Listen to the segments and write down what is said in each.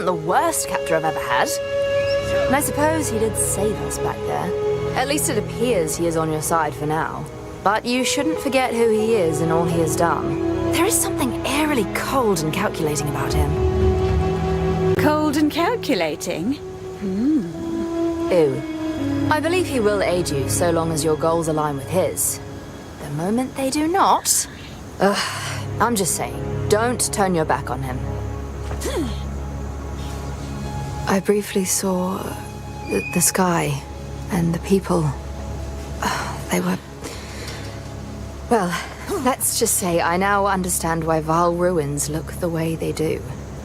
the worst captor I've ever had. And I suppose he did save us back there. At least it appears he is on your side for now. But you shouldn't forget who he is and all he has done. There is something eerily cold and calculating about him. Cold and calculating? Ooh. I believe he will aid you so long as your goals align with his. The moment they do not... I'm just saying, don't turn your back on him. I briefly saw the sky and the people. They were... Well, let's just say I now understand why Val ruins look the way they do.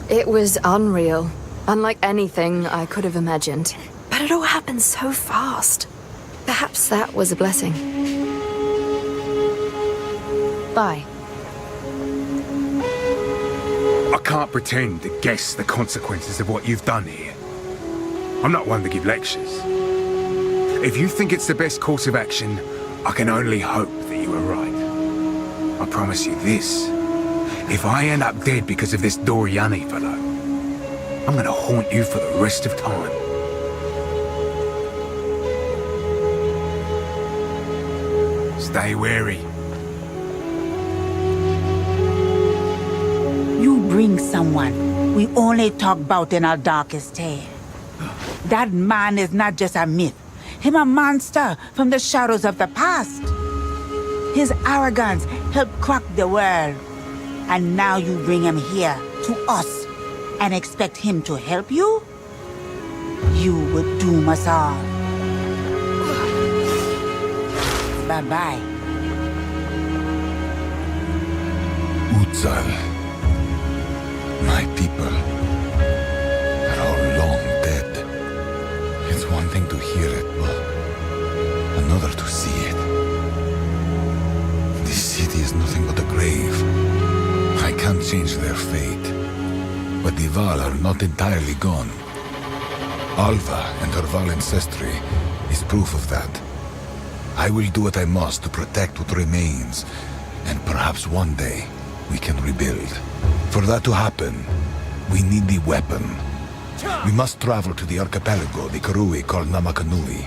It was unreal, unlike anything I could have imagined. But it all happened so fast. Perhaps that was a blessing. Bye. I can't pretend to guess the consequences of what you've done here. I'm not one to give lectures. If you think it's the best course of action, I can only hope that you were right. I promise you this. If I end up dead because of this Doriani fellow, I'm gonna haunt you for the rest of time. Stay wary. You bring someone we only talk about in our darkest tale. That man is not just a myth. Him a monster from the shadows of the past. His arrogance helped crack the world. And now you bring him here, to us, and expect him to help you? You would doom us all. Bye-bye. Uzal. My people are all long dead. It's one thing to hear it, but another to see it. This city is nothing but a grave. I can't change their fate. But the Val are not entirely gone. Alva and her Val ancestry is proof of that. I will do what I must to protect what remains, and perhaps one day we can rebuild. For that to happen, we need the weapon. We must travel to the archipelago the Karui called Namakanui.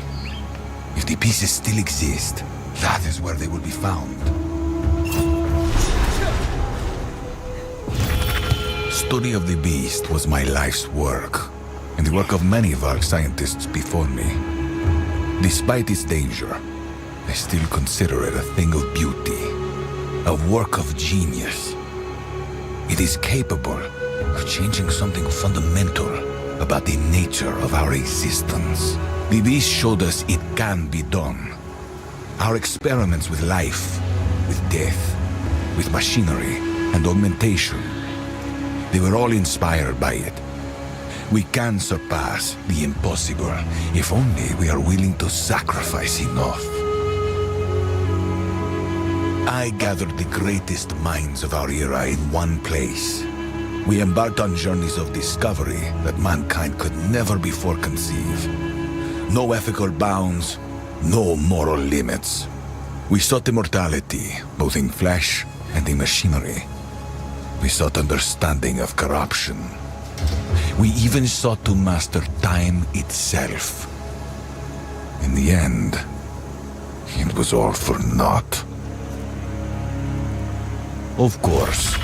If the pieces still exist, that is where they will be found. Study of the beast was my life's work, and the work of many Varg scientists before me. Despite its danger, I still consider it a thing of beauty, a work of genius. It is capable of changing something fundamental about the nature of our existence. The beast showed us it can be done. Our experiments with life, with death, with machinery and augmentation, they were all inspired by it. We can surpass the impossible, if only we are willing to sacrifice enough. I gathered the greatest minds of our era in one place. We embarked on journeys of discovery that mankind could never before conceive. No ethical bounds, no moral limits. We sought immortality, both in flesh and in machinery. We sought understanding of corruption. We even sought to master time itself. In the end, it was all for naught. Of course.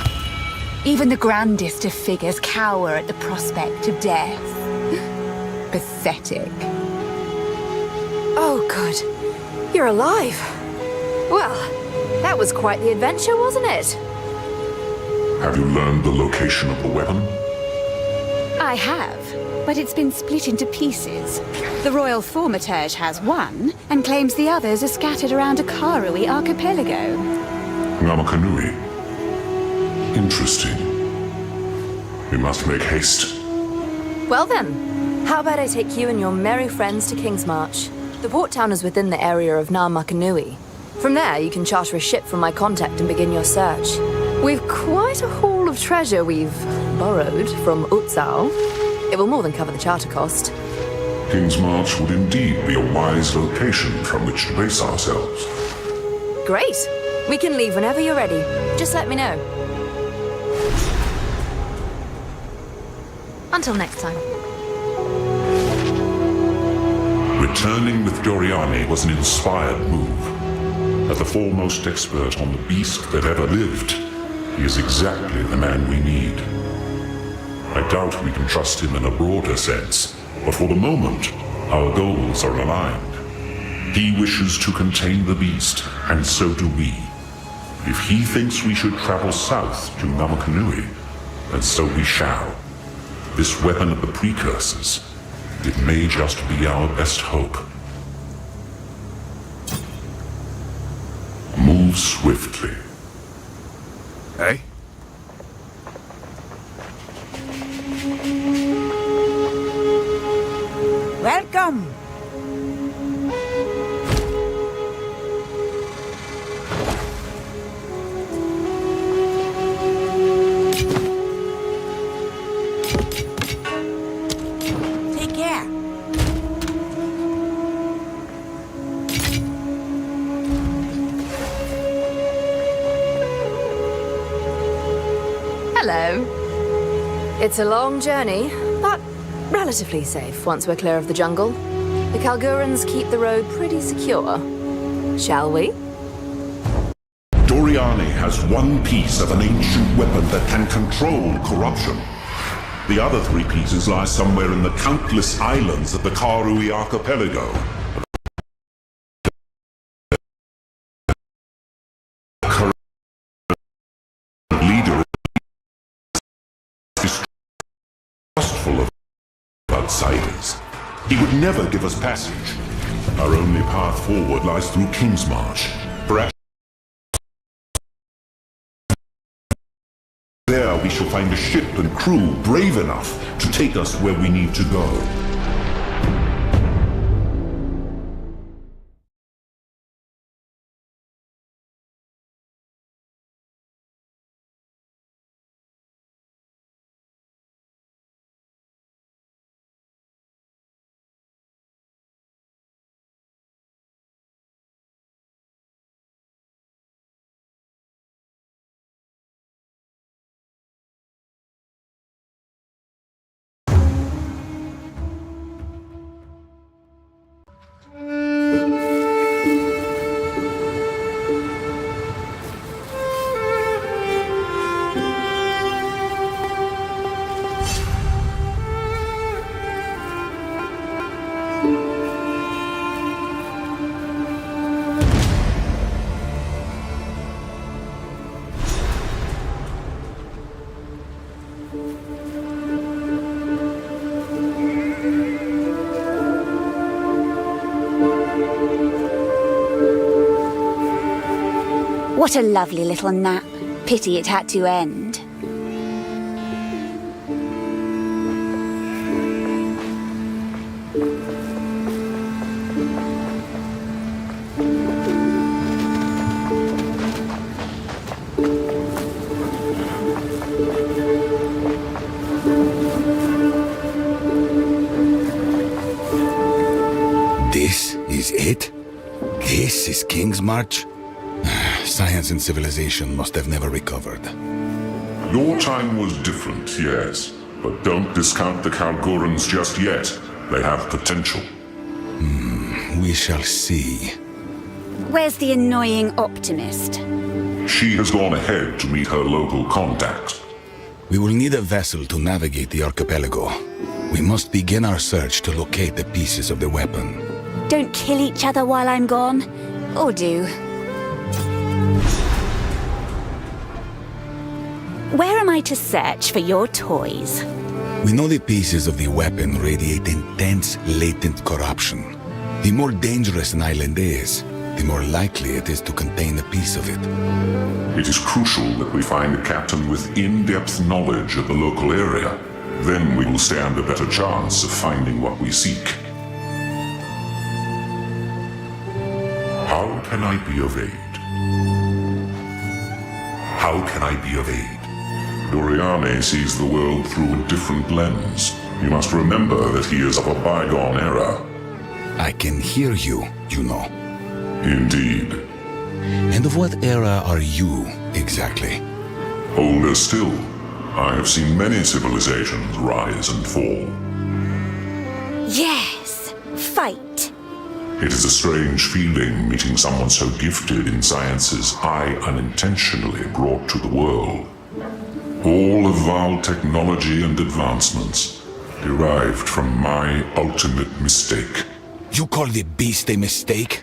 Even the grandest of figures cower at the prospect of death. Pathetic. Oh, good. You're alive. Well, that was quite the adventure, wasn't it? Have you learned the location of the weapon? I have, but it's been split into pieces. The Royal Thaumaturge has one, and claims the others are scattered around a Karui archipelago. Namakanui. Interesting. We must make haste. Well then, how about I take you and your merry friends to King's March? The port town is within the area of Namakanui. From there, you can charter a ship from my contact and begin your search. We've quite a haul of treasure we've borrowed from Uzal. It will more than cover the charter cost. King's March would indeed be a wise location from which to base ourselves. Great. We can leave whenever you're ready. Just let me know. Until next time. Returning with Doriani was an inspired move. As the foremost expert on the beast that ever lived, he is exactly the man we need. I doubt we can trust him in a broader sense, but for the moment, our goals are aligned. He wishes to contain the beast, and so do we. If he thinks we should travel south to Namakanui, then so we shall. This weapon of the precursors, it may just be our best hope. Move swiftly. Hey? Welcome. Take care. Hello. It's a long journey, but relatively safe once we're clear of the jungle. The Kalgurans keep the road pretty secure. Shall we? Doriani has one piece of an ancient weapon that can control corruption. The other 3 pieces lie somewhere in the countless islands of the Karui archipelago. The current leader is distrustful of outsiders. He would never give us passage. Our only path forward lies through Kingsmarch. Perhaps there we shall find a ship and crew brave enough to take us where we need to go. What a lovely little nap. Pity it had to end. This is it? This is Kingsmarch? Science and civilization must have never recovered. Your time was different, yes. But don't discount the Kalgurans just yet. They have potential. We shall see. Where's the annoying optimist? She has gone ahead to meet her local contacts. We will need a vessel to navigate the archipelago. We must begin our search to locate the pieces of the weapon. Don't kill each other while I'm gone. Or do. Where am I to search for your toys? We know the pieces of the weapon radiate intense, latent corruption. The more dangerous an island is, the more likely it is to contain a piece of it. It is crucial that we find a captain with in-depth knowledge of the local area. Then we will stand a better chance of finding what we seek. How can I be of aid? How can I be of aid? Doriani sees the world through a different lens. You must remember that he is of a bygone era. I can hear you, you know. Indeed. And of what era are you, exactly? Older still. I have seen many civilizations rise and fall. Yes, fight. It is a strange feeling meeting someone so gifted in sciences I unintentionally brought to the world. All of Val technology and advancements derived from my ultimate mistake. You call the beast a mistake?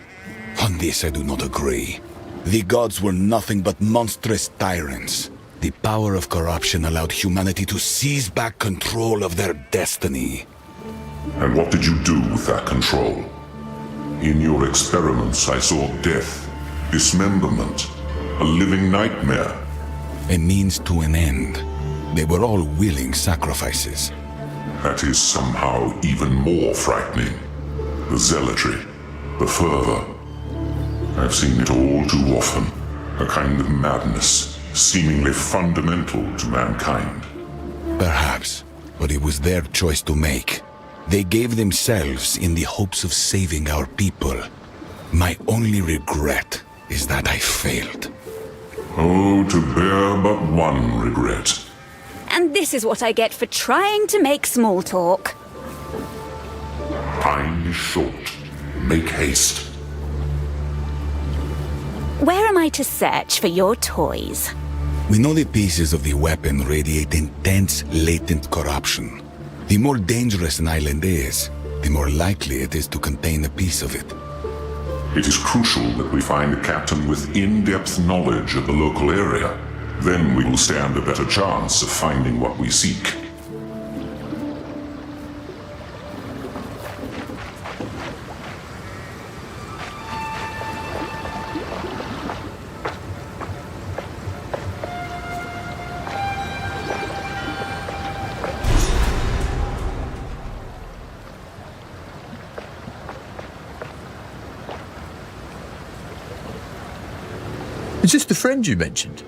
On this I do not agree. The gods were nothing but monstrous tyrants. The power of corruption allowed humanity to seize back control of their destiny. And what did you do with that control? In your experiments, I saw death, dismemberment, a living nightmare. A means to an end. They were all willing sacrifices. That is somehow even more frightening. The zealotry, the fervor. I've seen it all too often. A kind of madness, seemingly fundamental to mankind. Perhaps, but it was their choice to make. They gave themselves in the hopes of saving our people. My only regret is that I failed. Oh, to bear but one regret. And this is what I get for trying to make small talk. Time is short. Make haste. Where am I to search for your toys? We know the pieces of the weapon radiate intense, latent corruption. The more dangerous an island is, the more likely it is to contain a piece of it. It is crucial that we find a captain with in-depth knowledge of the local area. Then we will stand a better chance of finding what we seek. Is this the friend you mentioned?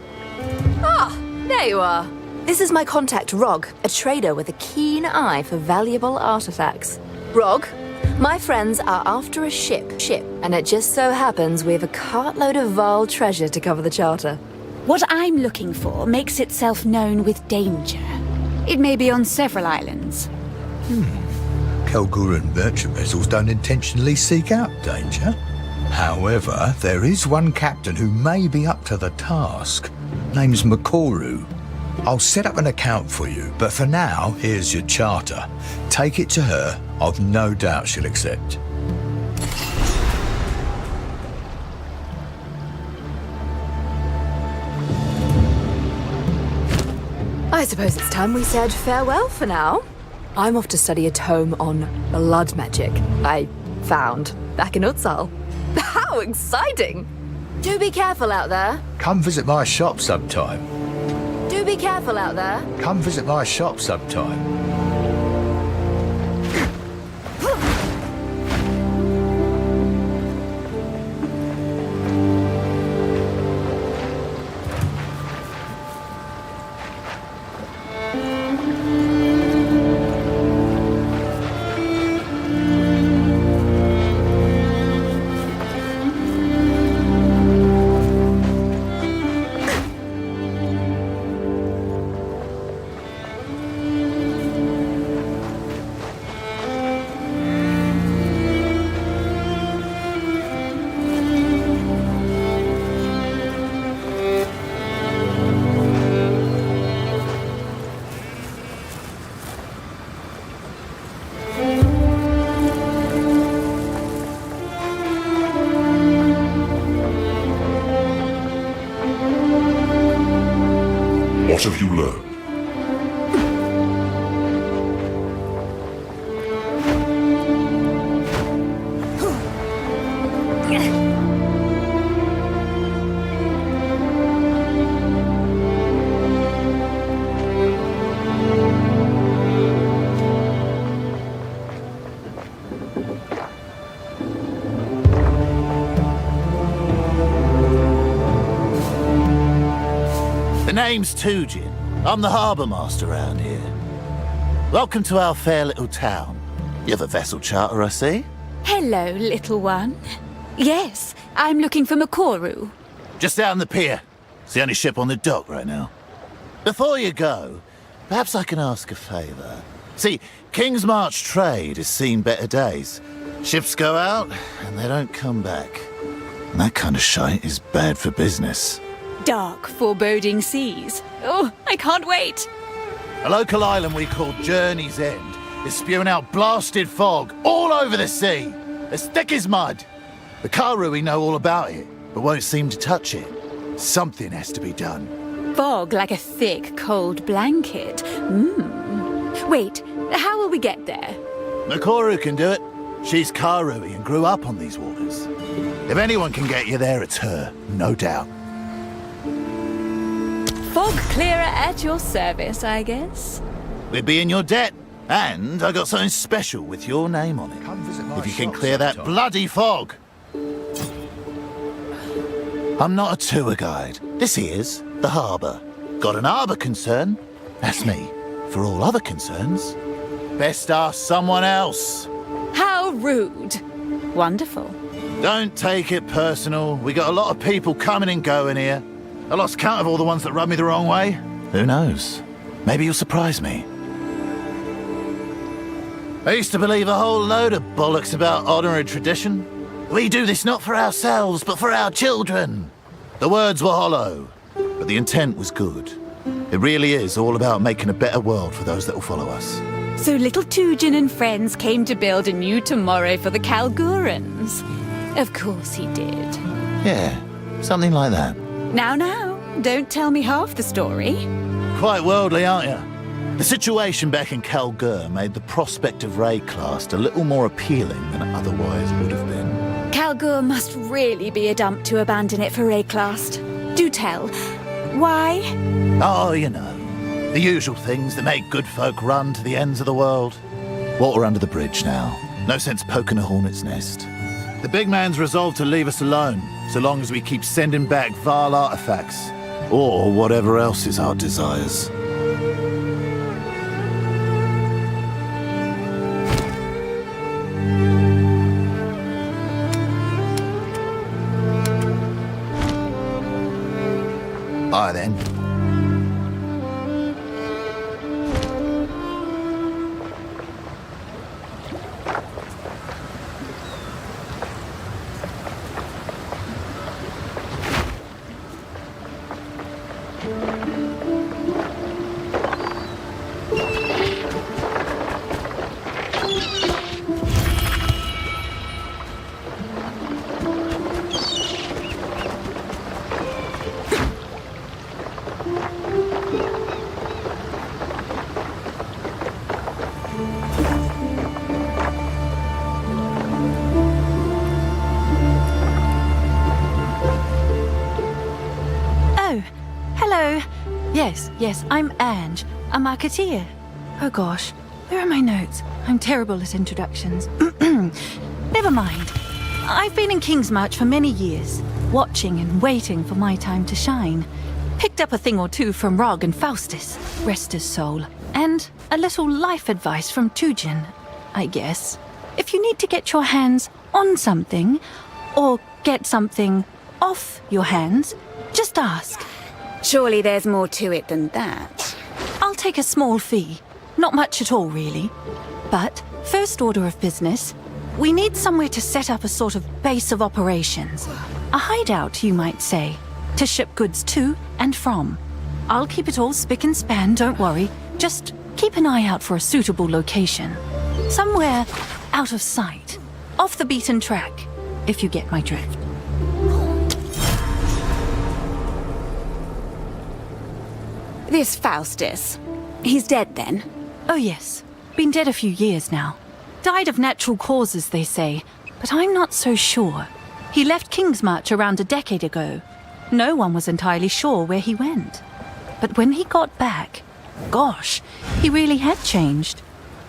There you are. This is my contact, Rog, a trader with a keen eye for valuable artifacts. Rog, my friends are after a ship, and it just so happens we have a cartload of Val treasure to cover the charter. What I'm looking for makes itself known with danger. It may be on several islands. Kelgur and merchant vessels don't intentionally seek out danger. However, there is one captain who may be up to the task. Name's Makoru. I'll set up an account for you, but for now, here's your charter. Take it to her. I've no doubt she'll accept. I suppose it's time we said farewell for now. I'm off to study a tome on blood magic I found back in Abyssal. How exciting! Do be careful out there. Come visit my shop sometime. Do be careful out there. Come visit my shop sometime. What have you learned? The name's Tujin. I'm the harbour master around here. Welcome to our fair little town. You have a vessel charter, I see? Hello, little one. Yes, I'm looking for Makoru. Just down the pier. It's the only ship on the dock right now. Before you go, perhaps I can ask a favour. See, King's March trade has seen better days. Ships go out, and they don't come back. And that kind of shite is bad for business. Dark, foreboding seas. Oh, I can't wait. A local island we call Journey's End is spewing out blasted fog all over the sea, as thick as mud. The Karui know all about it, but won't seem to touch it. Something has to be done. Fog like a thick, cold blanket. Wait, how will we get there? Makoru can do it. She's Karui and grew up on these waters. If anyone can get you there, it's her, no doubt. Fog clearer at your service, I guess. We'd be in your debt, and I got something special with your name on it. Come visit my If you can shop clear that sometime. bloody fog. I'm not a tour guide. This here's the harbour. Got an harbour concern? That's me. For all other concerns, best ask someone else. How rude. Wonderful. Don't take it personal. We got a lot of people coming and going here. I lost count of all the ones that rubbed me the wrong way. Who knows? Maybe you'll surprise me. I used to believe a whole load of bollocks about honour and tradition. We do this not for ourselves, but for our children. The words were hollow, but the intent was good. It really is all about making a better world for those that will follow us. So little Tujin and friends came to build a new tomorrow for the Kalgurans. Of course he did. Yeah, something like that. Now, don't tell me half the story. Quite worldly, aren't you? The situation back in Kalgur made the prospect of Wraeclast a little more appealing than it otherwise would have been. Kalgur must really be a dump to abandon it for Wraeclast. Do tell. Why? Oh, you know, the usual things that make good folk run to the ends of the world. Water under the bridge now. No sense poking a hornet's nest. The big man's resolved to leave us alone, so long as we keep sending back Val artifacts. Or whatever else is our desires. Aye then. Yes, I'm Ange, a marketeer. Oh gosh, where are my notes? I'm terrible at introductions. Never mind. I've been in Kingsmarch for many years, watching and waiting for my time to shine. Picked up a thing or two from Rog and Faustus, rest his soul. And a little life advice from Tujin, I guess. If you need to get your hands on something, or get something off your hands, just ask. Surely there's more to it than that. I'll take a small fee. Not much at all, really. But, first order of business, we need somewhere to set up a sort of base of operations. A hideout, you might say, to ship goods to and from. I'll keep it all spick and span, don't worry. Just keep an eye out for a suitable location. Somewhere out of sight. Off the beaten track, if you get my drift. This Faustus, he's dead then? Oh yes, been dead a few years now. Died of natural causes, they say, but I'm not so sure. He left Kingsmarch around a decade ago. No one was entirely sure where he went. But when he got back, gosh, he really had changed.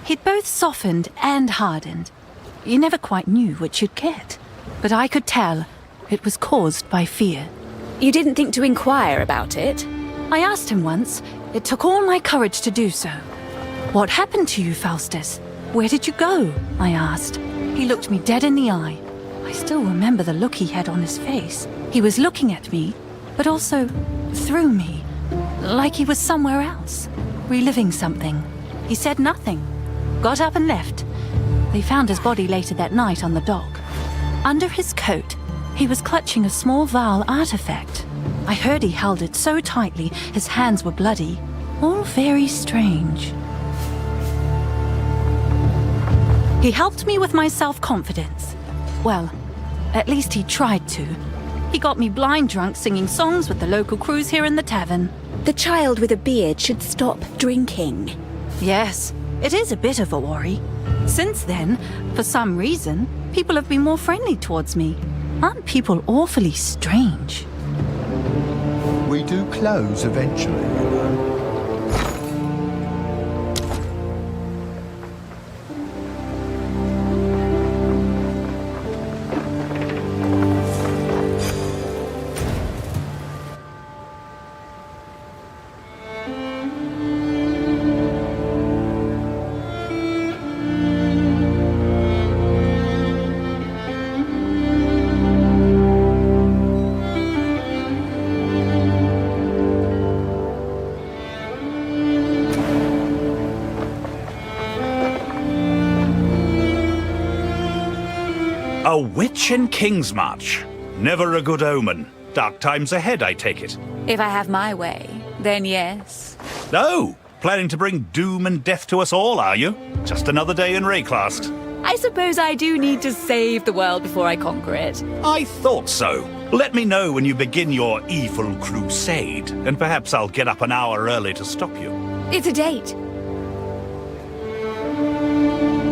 He'd both softened and hardened. You never quite knew which you'd get. But I could tell it was caused by fear. You didn't think to inquire about it? I asked him once. It took all my courage to do so. What happened to you, Faustus? Where did you go? I asked. He looked me dead in the eye. I still remember the look he had on his face. He was looking at me, but also through me, like he was somewhere else. reliving something. He said nothing. Got up and left. They found his body later that night on the dock. Under his coat, he was clutching a small Vaal artifact. I heard he held it so tightly his hands were bloody. All very strange. He helped me with my self-confidence. Well, at least he tried to. He got me blind drunk singing songs with the local crews here in the tavern. The child with a beard should stop drinking. Yes, it is a bit of a worry. Since then, for some reason, people have been more friendly towards me. Aren't people awfully strange? We do close eventually, you know. A witch in Kingsmarch. Never a good omen. Dark times ahead, I take it. If I have my way, then yes. Oh, planning to bring doom and death to us all, are you? Just another day in Wraeclast. I suppose I do need to save the world before I conquer it. I thought so. Let me know when you begin your evil crusade, and perhaps I'll get up an hour early to stop you. It's a date.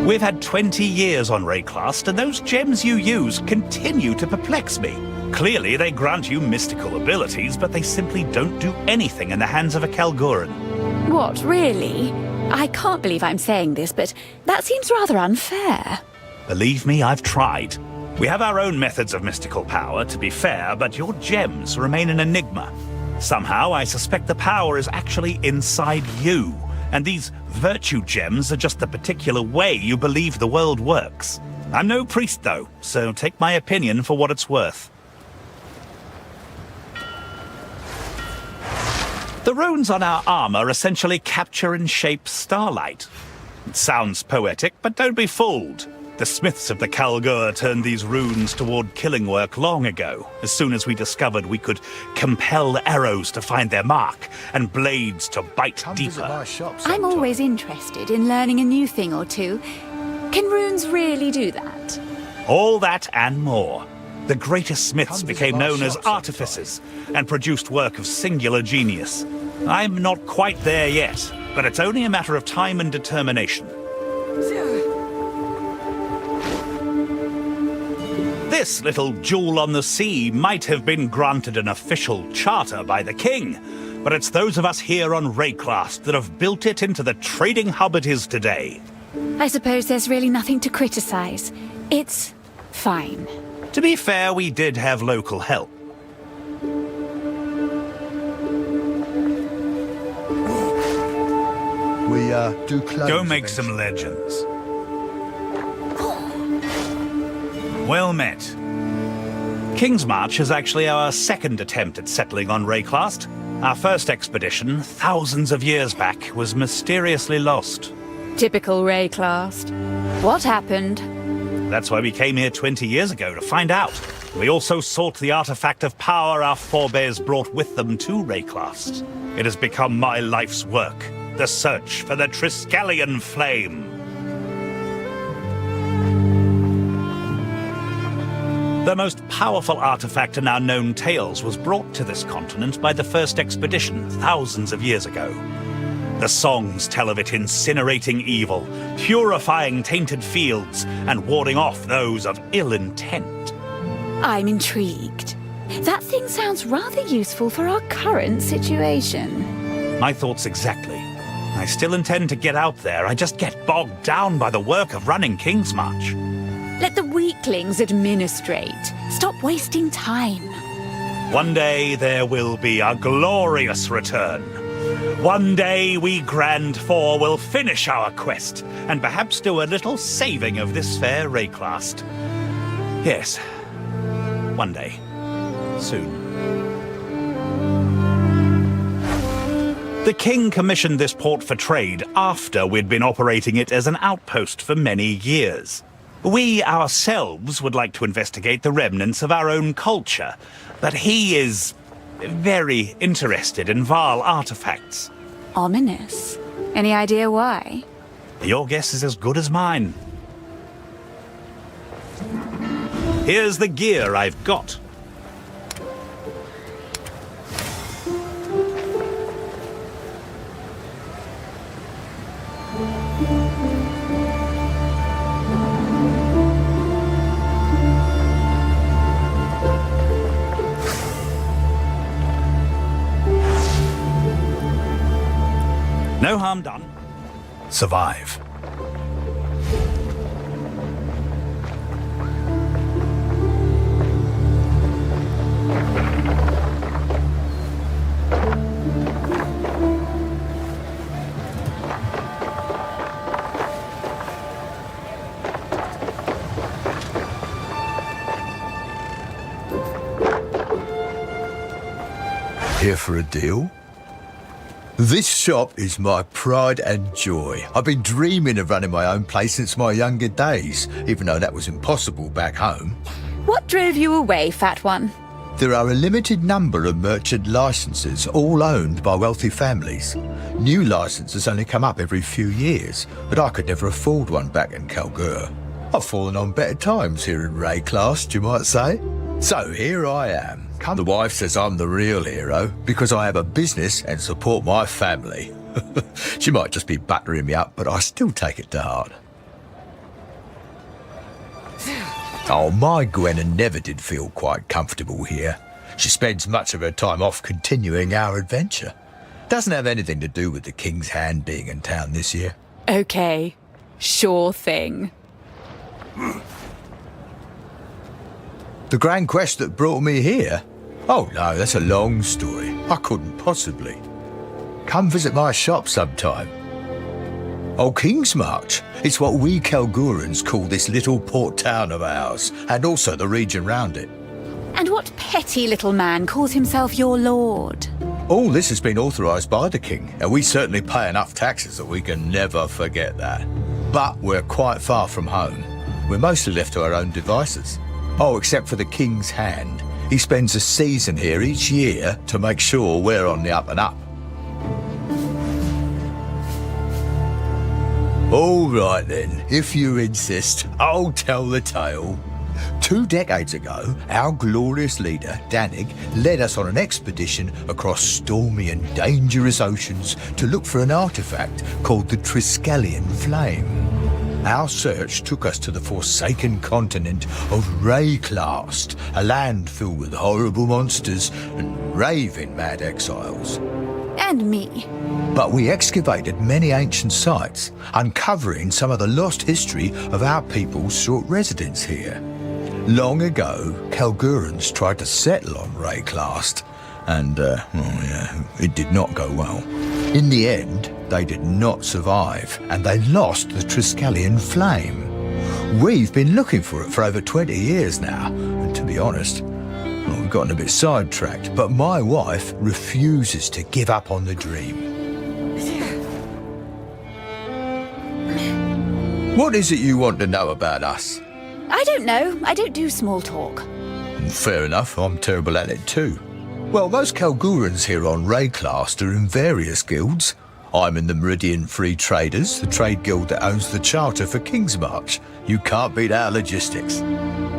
We've had 20 years on Wraeclast, and those gems you use continue to perplex me. Clearly, they grant you mystical abilities, but they simply don't do anything in the hands of a Kalguran. What, really? I can't believe I'm saying this, but that seems rather unfair. Believe me, I've tried. We have our own methods of mystical power, to be fair, but your gems remain an enigma. Somehow, I suspect the power is actually inside you, and these virtue gems are just the particular way you believe the world works. I'm no priest, though, so take my opinion for what it's worth. The runes on our armor essentially capture and shape starlight. It sounds poetic, but don't be fooled. The smiths of the Kalgur turned these runes toward killing work long ago, as soon as we discovered we could compel arrows to find their mark and blades to bite deeper. I'm always interested in learning a new thing or two. Can runes really do that? All that and more. The greatest smiths became known as artificers and produced work of singular genius. I'm not quite there yet, but it's only a matter of time and determination. This little jewel on the sea might have been granted an official charter by the king, but it's those of us here on Wraeclast that have built it into the trading hub it is today. I suppose there's really nothing to criticize. It's fine. To be fair, we did have local help. We do close. Go make some legends. Well met. Kingsmarch is actually our second attempt at settling on Wraeclast. Our first expedition, thousands of years back, was mysteriously lost. Typical Wraeclast. What happened? That's why we came here 20 years ago, to find out. We also sought the artifact of power our forebears brought with them to Wraeclast. It has become my life's work, the search for the Triskelion flame. The most powerful artifact in our known tales was brought to this continent by the first expedition thousands of years ago. The songs tell of it incinerating evil, purifying tainted fields, and warding off those of ill intent. I'm intrigued. That thing sounds rather useful for our current situation. My thoughts exactly. I still intend to get out there, I just get bogged down by the work of running Kingsmarch. Let the weaklings administrate. Stop wasting time. One day there will be a glorious return. One day we Grand Four will finish our quest, and perhaps do a little saving of this fair Wraeclast. Yes, one day. Soon. The king commissioned this port for trade after we'd been operating it as an outpost for many years. We ourselves would like to investigate the remnants of our own culture, but he is very interested in Vaal artifacts. Ominous. Any idea why? Your guess is as good as mine. Here's the gear I've got. No harm done. Survive. Here for a deal? This shop is my pride and joy. I've been dreaming of running my own place since my younger days, even though that was impossible back home. What drove you away, Fat One? There are a limited number of merchant licenses, all owned by wealthy families. New licenses only come up every few years, but I could never afford one back in Kalgur. I've fallen on better times here in Wraeclast, you might say. So here I am. The wife says I'm the real hero because I have a business and support my family. She might just be buttering me up, but I still take it to heart. Oh, my Gwenna never did feel quite comfortable here. She spends much of her time off continuing our adventure. Doesn't have anything to do with the King's Hand being in town this year. Okay, sure thing. The grand quest that brought me here? Oh no, that's a long story. I couldn't possibly. Come visit my shop sometime. Oh, King's March. It's what we Kalgurans call this little port town of ours, and also the region round it. And what petty little man calls himself your lord? All this has been authorised by the king, and we certainly pay enough taxes that we can never forget that. But we're quite far from home. We're mostly left to our own devices. Oh, except for the King's Hand. He spends a season here each year to make sure we're on the up and up. All right then, if you insist, I'll tell the tale. 2 decades ago, our glorious leader, Danig, led us on an expedition across stormy and dangerous oceans to look for an artifact called the Triskelion Flame. Our search took us to the forsaken continent of Wraeclast, a land filled with horrible monsters and raving mad exiles. And me. But we excavated many ancient sites, uncovering some of the lost history of our people's short residence here. Long ago, Kalgurans tried to settle on Wraeclast, and, it did not go well. In the end, they did not survive, and they lost the Triskelion Flame. We've been looking for it for over 20 years now, and to be honest, we've gotten a bit sidetracked, but my wife refuses to give up on the dream. What is it you want to know about us? I don't know. I don't do small talk. Fair enough, I'm terrible at it too. Well, most Kalgurans here on Wraeclast are in various guilds. I'm in the Meridian Free Traders, the trade guild that owns the charter for King's March. You can't beat our logistics.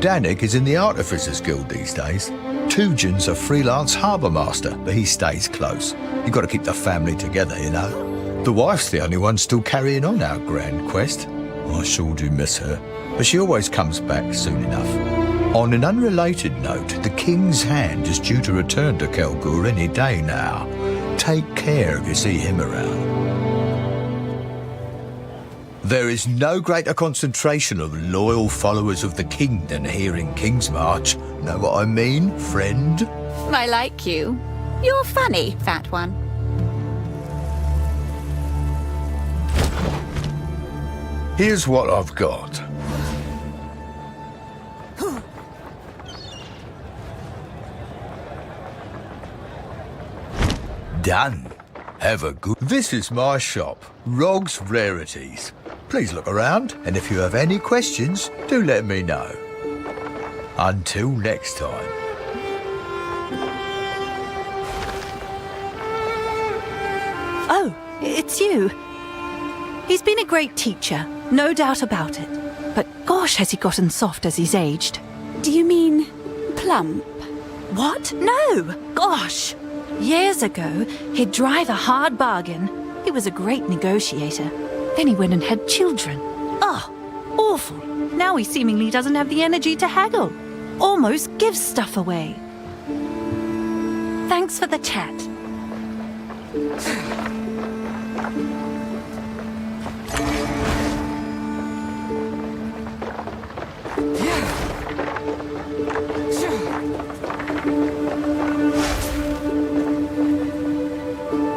Danik is in the Artificers Guild these days. Tujan's a freelance harbour master, but he stays close. You've got to keep the family together, you know. The wife's the only one still carrying on our grand quest. I sure do miss her, but she always comes back soon enough. On an unrelated note, the King's Hand is due to return to Kalgur any day now. Take care if you see him around. There is no greater concentration of loyal followers of the king than here in King's March. Know what I mean, friend? I like you. You're funny, Fat One. Here's what I've got. Done. Have a good... This is my shop, Rog's Rarities. Please look around, and if you have any questions, do let me know. Until next time. Oh, it's you. He's been a great teacher, no doubt about it. But gosh, has he gotten soft as he's aged. Do you mean plump? What? No! Gosh! Years ago, he'd drive a hard bargain. He was a great negotiator. Then he went and had children. Oh, awful. Now he seemingly doesn't have the energy to haggle. Almost gives stuff away. Thanks for the chat.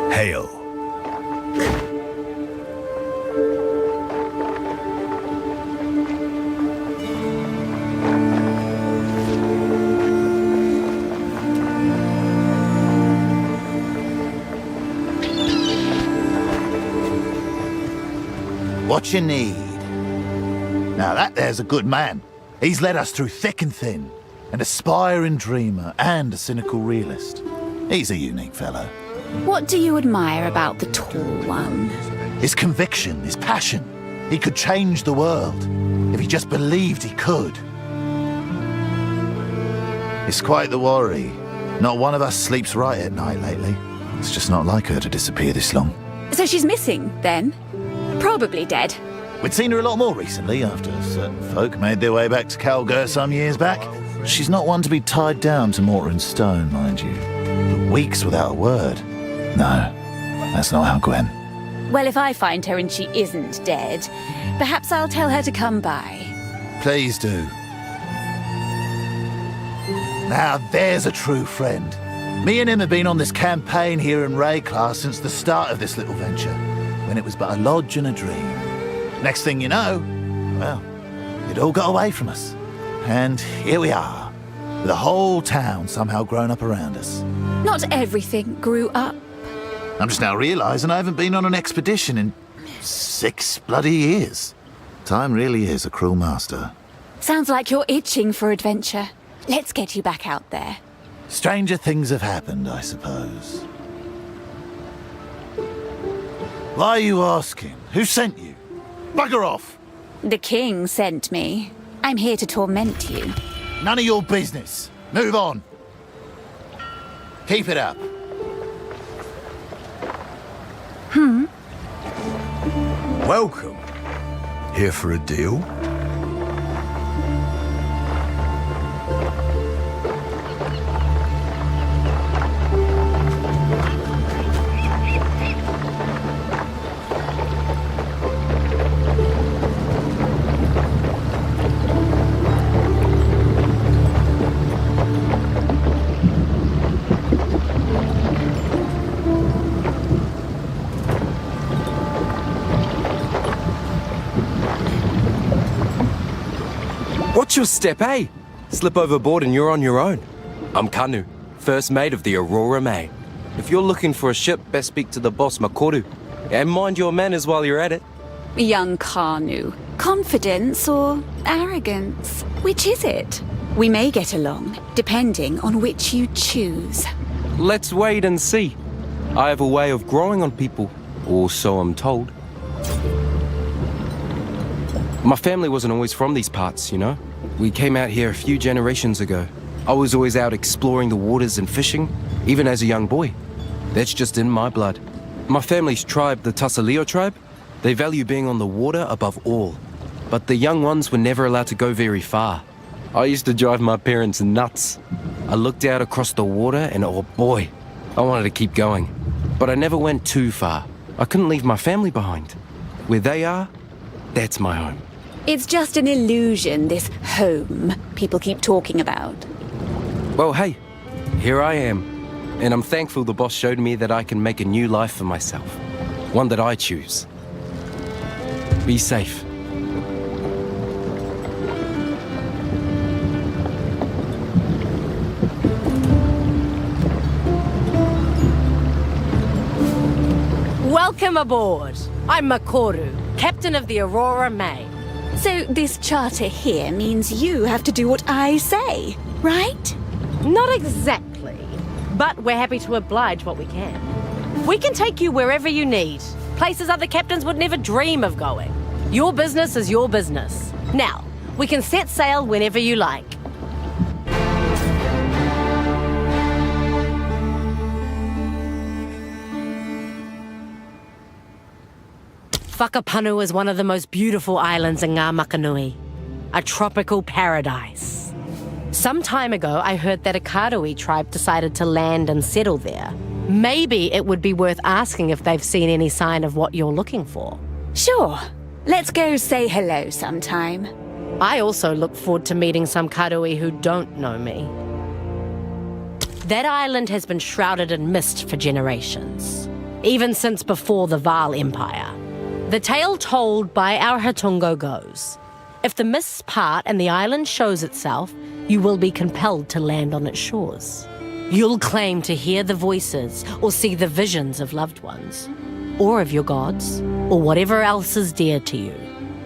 Hail. What you need. Now that there's a good man. He's led us through thick and thin. An aspiring dreamer and a cynical realist. He's a unique fellow. What do you admire about the tall one? His conviction, his passion. He could change the world if he just believed he could. It's quite the worry. Not one of us sleeps right at night lately. It's just not like her to disappear this long. So she's missing, then? Probably dead. We'd seen her a lot more recently after certain folk made their way back to Calgur some years back. She's not one to be tied down to mortar and stone, mind you. But weeks without a word. No, that's not how Gwen. Well, if I find her and she isn't dead, perhaps I'll tell her to come by. Please do. Now there's a true friend. Me and him have been on this campaign here in Wraeclast since the start of this little venture, when it was but a lodge and a dream. Next thing you know, well, it all got away from us. And here we are, with the whole town somehow grown up around us. Not everything grew up. I'm just now realising I haven't been on an expedition in 6 bloody years. Time really is a cruel master. Sounds like you're itching for adventure. Let's get you back out there. Stranger things have happened, I suppose. Why are you asking? Who sent you? Bugger off! The king sent me. I'm here to torment you. None of your business. Move on. Keep it up. Welcome. Here for a deal? Watch your step, eh? Slip overboard and you're on your own. I'm Kanu, first mate of the Aurora May. If you're looking for a ship, best speak to the boss, Makoru. And mind your manners while you're at it. Young Kanu. Confidence or arrogance? Which is it? We may get along, depending on which you choose. Let's wait and see. I have a way of growing on people, or so I'm told. My family wasn't always from these parts, you know? We came out here a few generations ago. I was always out exploring the waters and fishing, even as a young boy. That's just in my blood. My family's tribe, the Tasaleo tribe, they value being on the water above all. But the young ones were never allowed to go very far. I used to drive my parents nuts. I looked out across the water and oh boy, I wanted to keep going. But I never went too far. I couldn't leave my family behind. Where they are, that's my home. It's just an illusion, this home people keep talking about. Well, hey, here I am. And I'm thankful the boss showed me that I can make a new life for myself. One that I choose. Be safe. Welcome aboard. I'm Makoru, captain of the Aurora May. So this charter here means you have to do what I say, right? Not exactly, but we're happy to oblige what we can. We can take you wherever you need, places other captains would never dream of going. Your business is your business. Now, we can set sail whenever you like. Whakapanu is one of the most beautiful islands in Ngā Makanui. A tropical paradise. Some time ago, I heard that a Karui tribe decided to land and settle there. Maybe it would be worth asking if they've seen any sign of what you're looking for. Sure. Let's go say hello sometime. I also look forward to meeting some Karui who don't know me. That island has been shrouded in mist for generations, even since before the Vaal Empire. The tale told by our Hatungo goes, if the mists part and the island shows itself, you will be compelled to land on its shores. You'll claim to hear the voices or see the visions of loved ones, or of your gods, or whatever else is dear to you.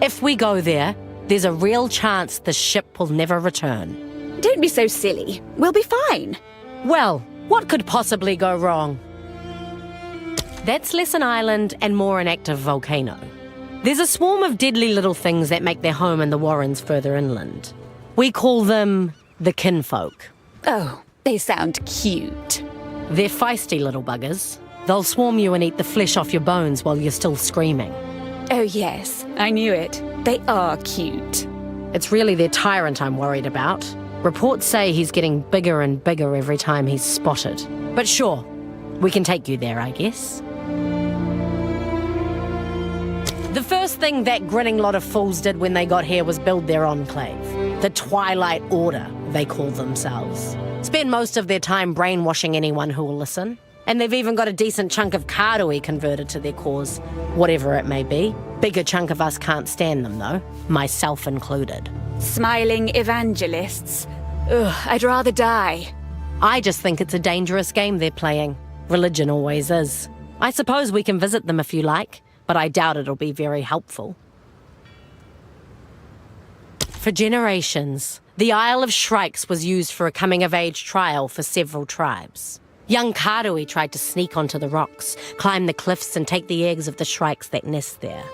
If we go there, there's a real chance the ship will never return. Don't be so silly. We'll be fine. Well, what could possibly go wrong? That's less an island and more an active volcano. There's a swarm of deadly little things that make their home in the warrens further inland. We call them the kinfolk. Oh, they sound cute. They're feisty little buggers. They'll swarm you and eat the flesh off your bones while you're still screaming. Oh yes, I knew it. They are cute. It's really their tyrant I'm worried about. Reports say he's getting bigger and bigger every time he's spotted. But sure, we can take you there, I guess. The first thing that grinning lot of fools did when they got here was build their enclave. The Twilight Order, they call themselves. Spend most of their time brainwashing anyone who will listen. And they've even got a decent chunk of Karui converted to their cause, whatever it may be. Bigger chunk of us can't stand them, though, myself included. Smiling evangelists. Ugh, I'd rather die. I just think it's a dangerous game they're playing. Religion always is. I suppose we can visit them if you like, but I doubt it'll be very helpful. For generations, the Isle of Shrikes was used for a coming-of-age trial for several tribes. Young Karui tried to sneak onto the rocks, climb the cliffs and take the eggs of the shrikes that nest there.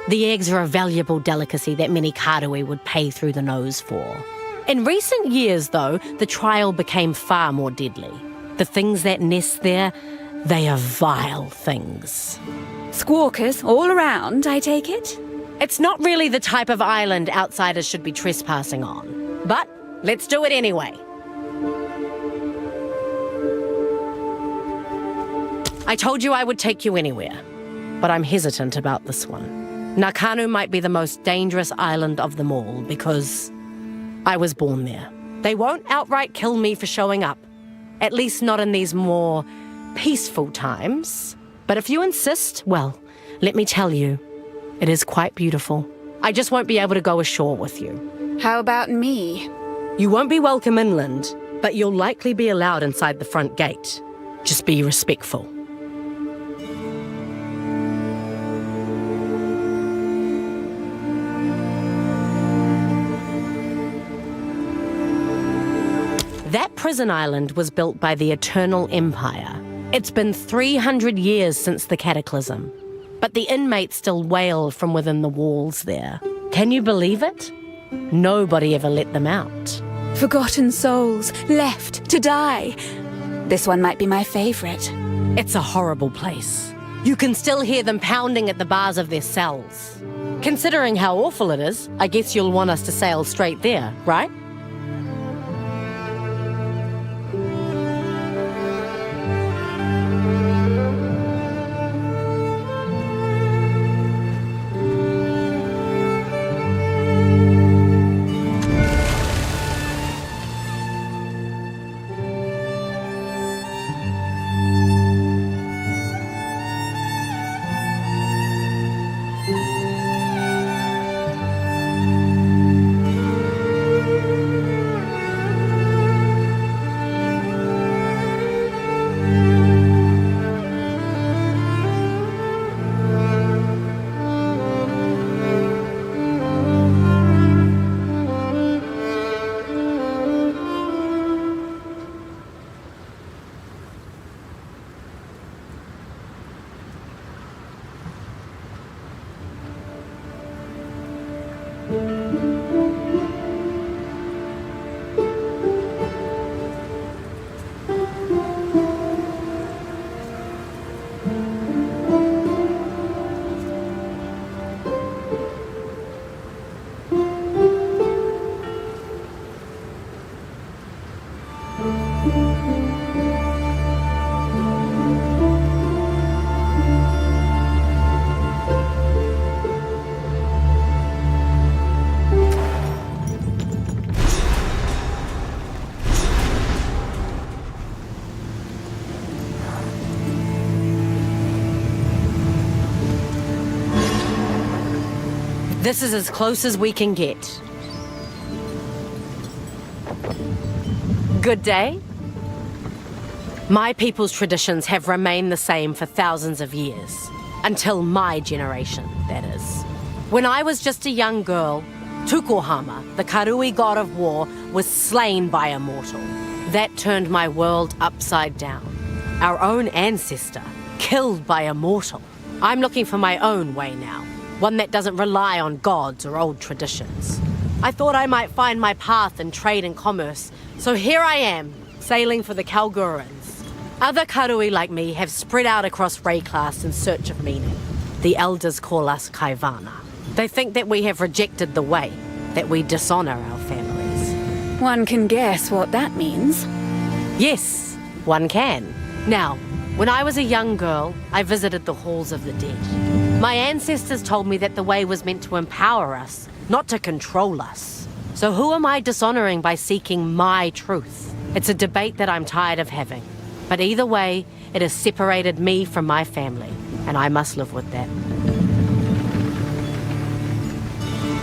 The eggs are a valuable delicacy that many Karui would pay through the nose for. In recent years, though, the trial became far more deadly. The things that nest there, they are vile things. Squawkers all around, I take it? It's not really the type of island outsiders should be trespassing on. But let's do it anyway. I told you I would take you anywhere, but I'm hesitant about this one. Nakanu might be the most dangerous island of them all because I was born there. They won't outright kill me for showing up, at least not in these more peaceful times. But if you insist, well, let me tell you, it is quite beautiful. I just won't be able to go ashore with you. How about me? You won't be welcome inland, but you'll likely be allowed inside the front gate. Just be respectful. That prison island was built by the Eternal Empire. It's been 300 years since the Cataclysm, but the inmates still wail from within the walls there. Can you believe it? Nobody ever let them out. Forgotten souls, left to die. This one might be my favorite. It's a horrible place. You can still hear them pounding at the bars of their cells. Considering how awful it is, I guess you'll want us to sail straight there, right? This is as close as we can get. Good day. My people's traditions have remained the same for thousands of years. Until my generation, that is. When I was just a young girl, Tukohama, the Karui god of war, was slain by a mortal. That turned my world upside down. Our own ancestor, killed by a mortal. I'm looking for my own way now, one that doesn't rely on gods or old traditions. I thought I might find my path in trade and commerce, so here I am, sailing for the Kalgurans. Other Karui like me have spread out across Wraeclast in search of meaning. The elders call us Kaivana. They think that we have rejected the way, that we dishonor our families. One can guess what that means. Yes, one can. Now, when I was a young girl, I visited the halls of the dead. My ancestors told me that the way was meant to empower us, not to control us. So who am I dishonoring by seeking my truth? It's a debate that I'm tired of having. But either way, it has separated me from my family, and I must live with that.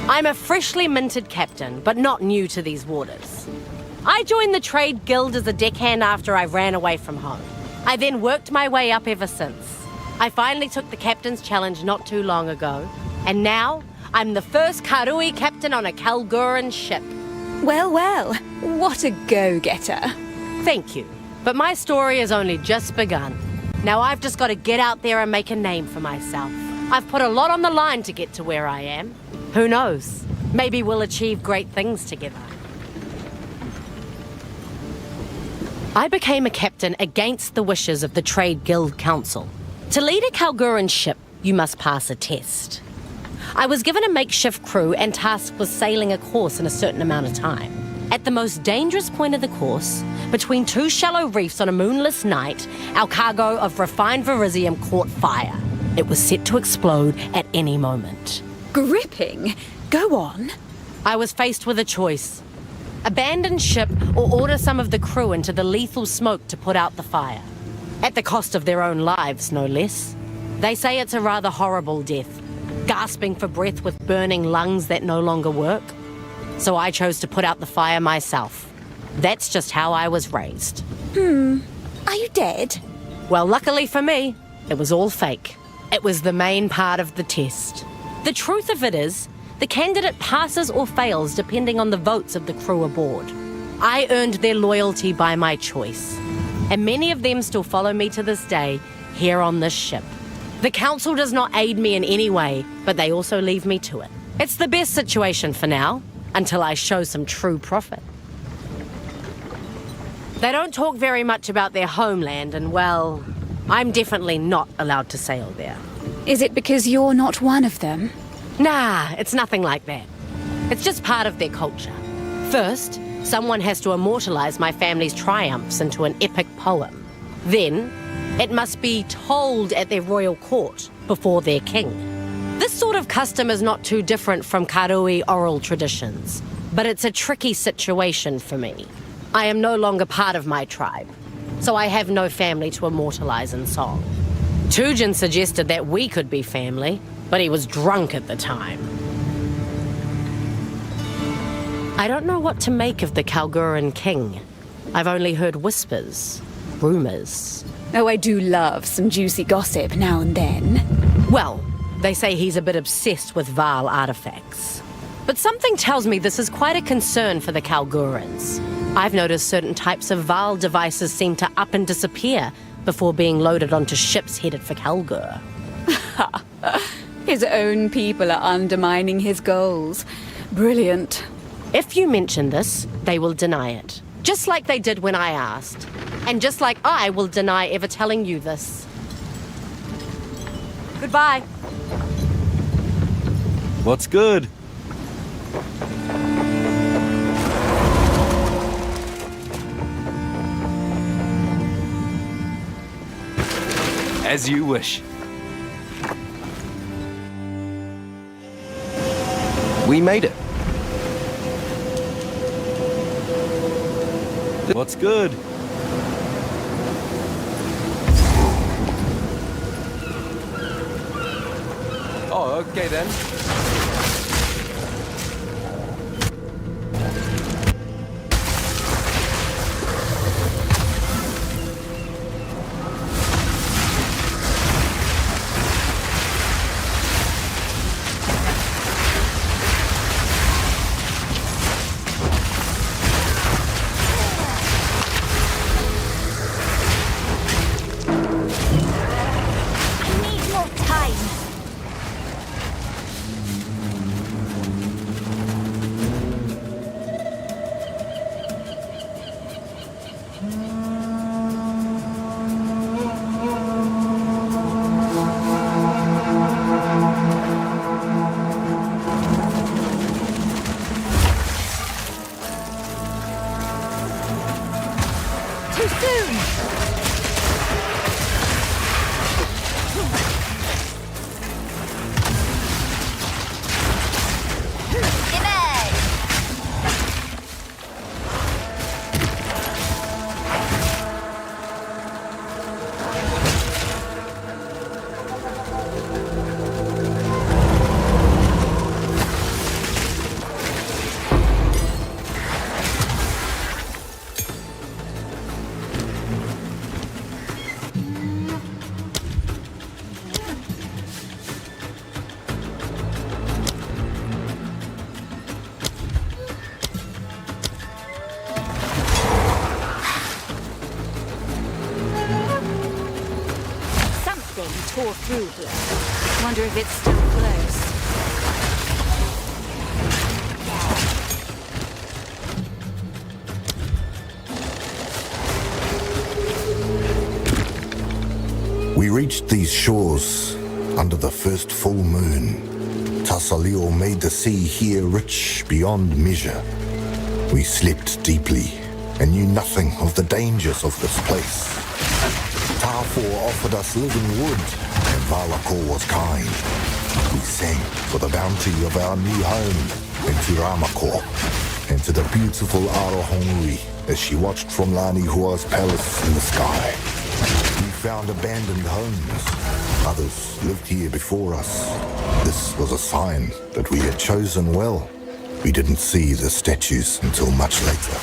I'm a freshly minted captain, but not new to these waters. I joined the trade guild as a deckhand after I ran away from home. I then worked my way up ever since. I finally took the captain's challenge not too long ago, and now I'm the first Karui captain on a Kalguran ship. Well, well, what a go-getter. Thank you, but my story has only just begun. Now I've just got to get out there and make a name for myself. I've put a lot on the line to get to where I am. Who knows? Maybe we'll achieve great things together. I became a captain against the wishes of the Trade Guild Council. To lead a Kalguran ship, you must pass a test. I was given a makeshift crew and tasked with sailing a course in a certain amount of time. At the most dangerous point of the course, between two shallow reefs on a moonless night, our cargo of refined verisium caught fire. It was set to explode at any moment. Gripping. Go on. I was faced with a choice. Abandon ship or order some of the crew into the lethal smoke to put out the fire. At the cost of their own lives, no less. They say it's a rather horrible death, gasping for breath with burning lungs that no longer work. So I chose to put out the fire myself. That's just how I was raised. Are you dead? Well, luckily for me, it was all fake. It was the main part of the test. The truth of it is, the candidate passes or fails depending on the votes of the crew aboard. I earned their loyalty by my choice, and many of them still follow me to this day here on this ship. The council does not aid me in any way, but they also leave me to it. It's the best situation for now, until I show some true profit. They don't talk very much about their homeland, and well, I'm definitely not allowed to sail there. Is it because you're not one of them? Nah, it's nothing like that. It's just part of their culture. First, someone has to immortalize my family's triumphs into an epic poem. Then, it must be told at their royal court before their king. This sort of custom is not too different from Karui oral traditions, but it's a tricky situation for me. I am no longer part of my tribe, so I have no family to immortalize in song. Tujin suggested that we could be family, but he was drunk at the time. I don't know what to make of the Kalguran king. I've only heard whispers, rumors. Oh, I do love some juicy gossip now and then. Well, they say he's a bit obsessed with Val artifacts. But something tells me this is quite a concern for the Kalgurans. I've noticed certain types of Val devices seem to up and disappear before being loaded onto ships headed for Kalgur. His own people are undermining his goals. Brilliant. If you mention this, they will deny it. Just like they did when I asked. And just like I will deny ever telling you this. Goodbye. What's good? As you wish. We made it. What's good? Oh, okay then. tore through here. Wonder if it's still close. We reached these shores under the first full moon. Tassalio made the sea here rich beyond measure. We slept deeply and knew nothing of the dangers of this place. Tarfor offered us living wood, and Valakor was kind. We sang for the bounty of our new home in Tiramakor, and to the beautiful Arohongui as she watched from Lanihua's palace in the sky. We found abandoned homes. Others lived here before us. This was a sign that we had chosen well. We didn't see the statues until much later.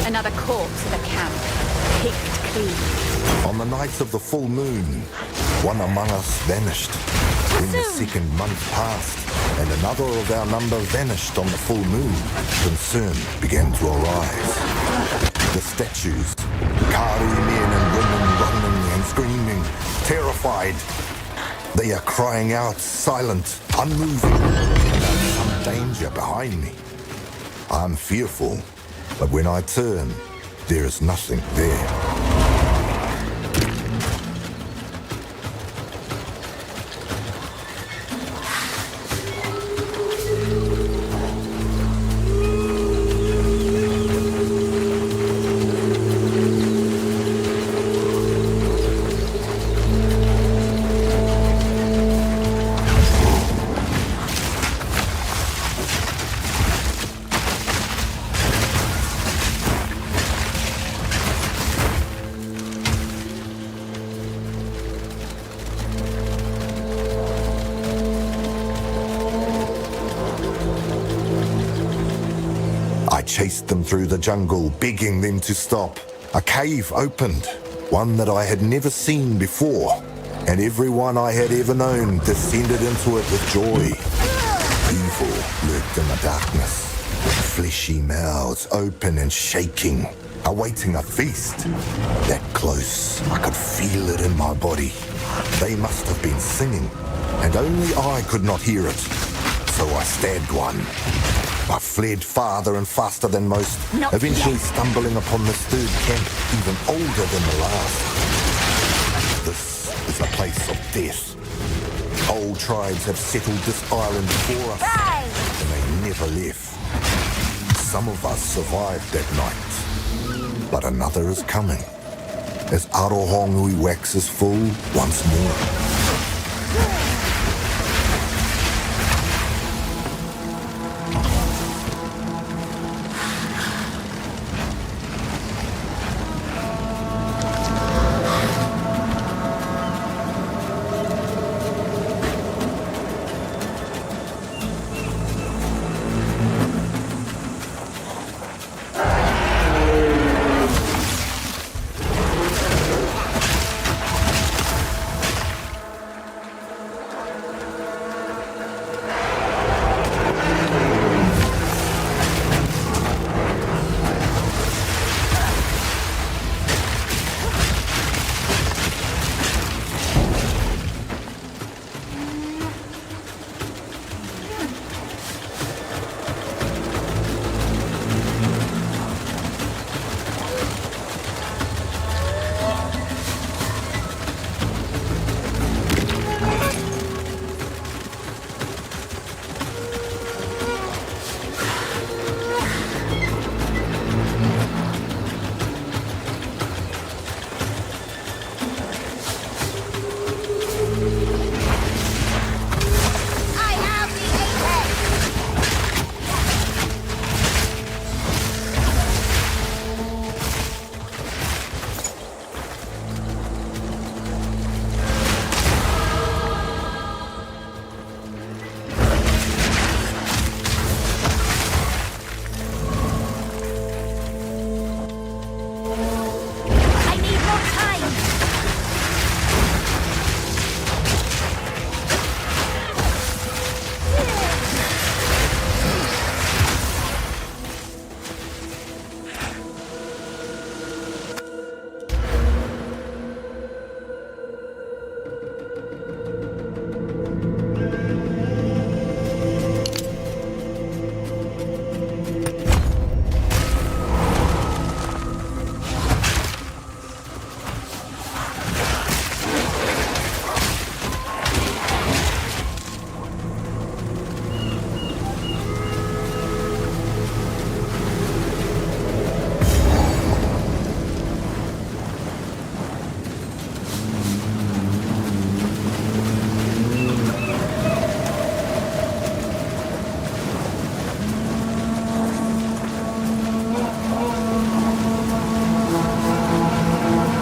Another corpse in the camp, picked clean. On the night of the full moon, one among us vanished. When the second month passed, and another of our number vanished on the full moon, concern began to arise. The statues, Karu men and women running and screaming, terrified. They are crying out, silent, unmoving, about some danger behind me. I'm fearful, but when I turn, there is nothing there. I chased them through the jungle, begging them to stop. A cave opened, one that I had never seen before, and everyone I had ever known descended into it with joy. Evil lurked in the darkness, fleshy mouths open and shaking, awaiting a feast. That close, I could feel it in my body. They must have been singing, and only I could not hear it. So I stabbed one. I fled farther and faster than most, eventually stumbling upon this third camp, even older than the last. This is a place of death. Old tribes have settled this island before us, and they never left. Some of us survived that night, but another is coming, as Arohongui waxes full once more.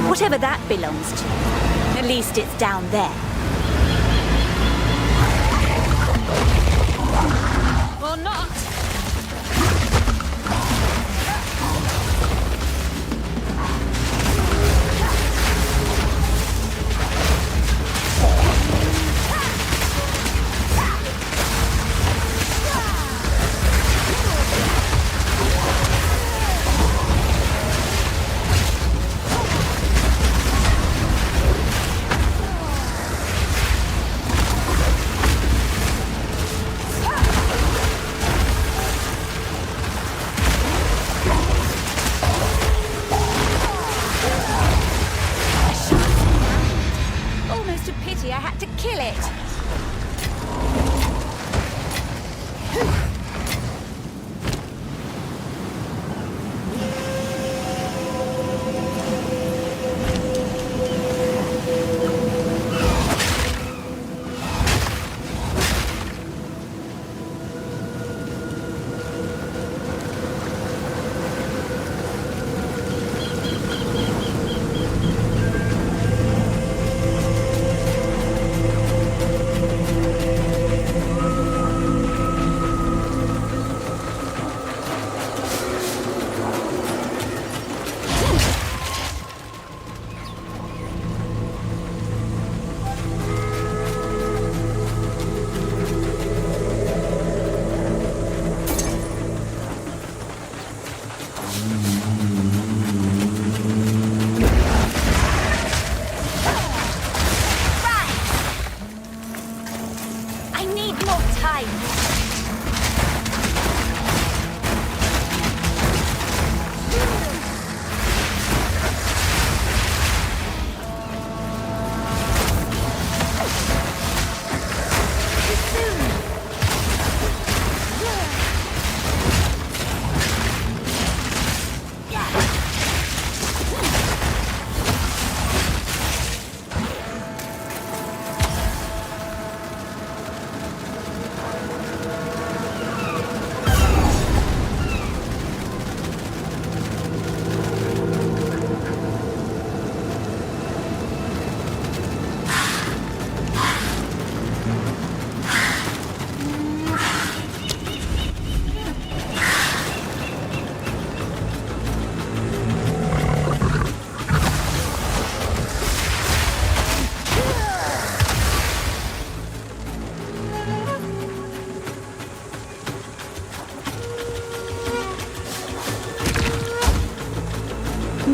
Whatever that belongs to. At least it's down there. Or not.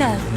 No.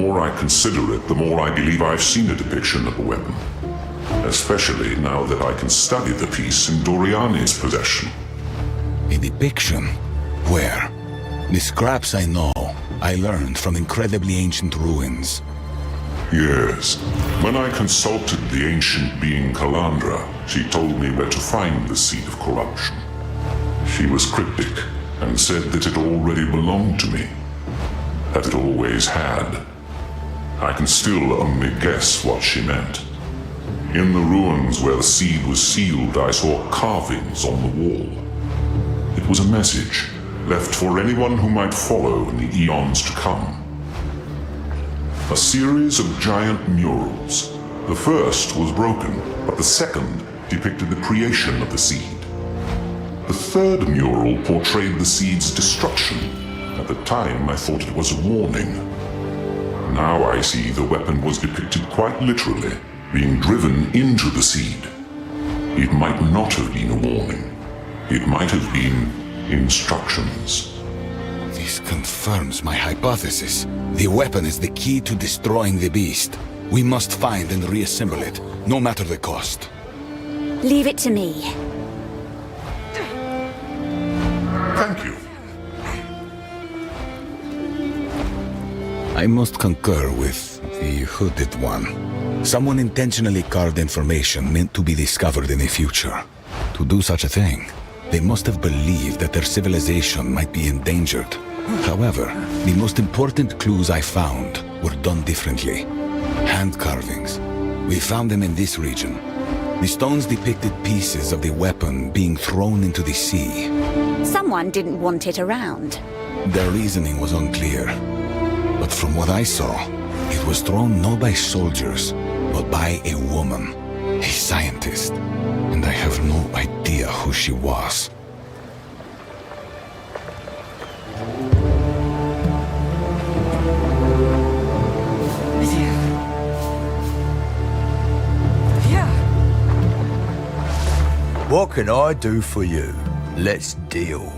more I consider it, the more I believe I've seen a depiction of the weapon. Especially now that I can study the piece in Doriani's possession. A depiction? Where? The scraps I know, I learned from incredibly ancient ruins. Yes. When I consulted the ancient being Calandra, she told me where to find the seed of corruption. She was cryptic, and said that it already belonged to me. That it always had. I can still only guess what she meant. In the ruins where the seed was sealed, I saw carvings on the wall. It was a message, left for anyone who might follow in the eons to come. A series of giant murals. The first was broken, but the second depicted the creation of the seed. The third mural portrayed the seed's destruction. At the time, I thought it was a warning. Now I see the weapon was depicted quite literally, being driven into the seed. It might not have been a warning. It might have been instructions. This confirms my hypothesis. The weapon is the key to destroying the beast. We must find and reassemble it, no matter the cost. Leave it to me. Thank you. I must concur with the hooded one. Someone intentionally carved information meant to be discovered in the future. To do such a thing, they must have believed that their civilization might be endangered. However, the most important clues I found were done differently. Hand carvings. We found them in this region. The stones depicted pieces of the weapon being thrown into the sea. Someone didn't want it around. Their reasoning was unclear. But from what I saw, it was thrown not by soldiers, but by a woman, a scientist. And I have no idea who she was. What can I do for you? Let's deal.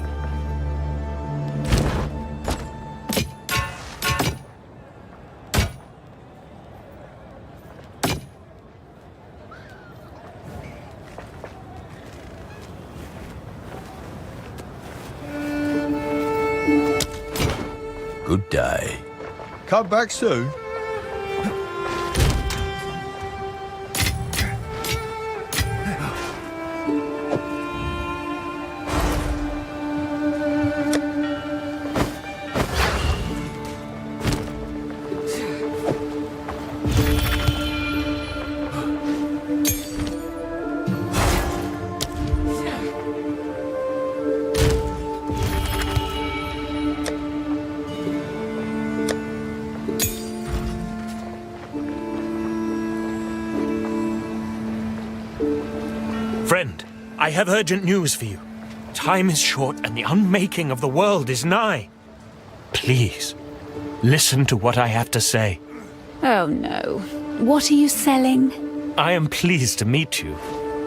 Good day. Come back soon. Friend, I have urgent news for you. Time is short and the unmaking of the world is nigh. Please, listen to what I have to say. Oh no. What are you selling? I am pleased to meet you.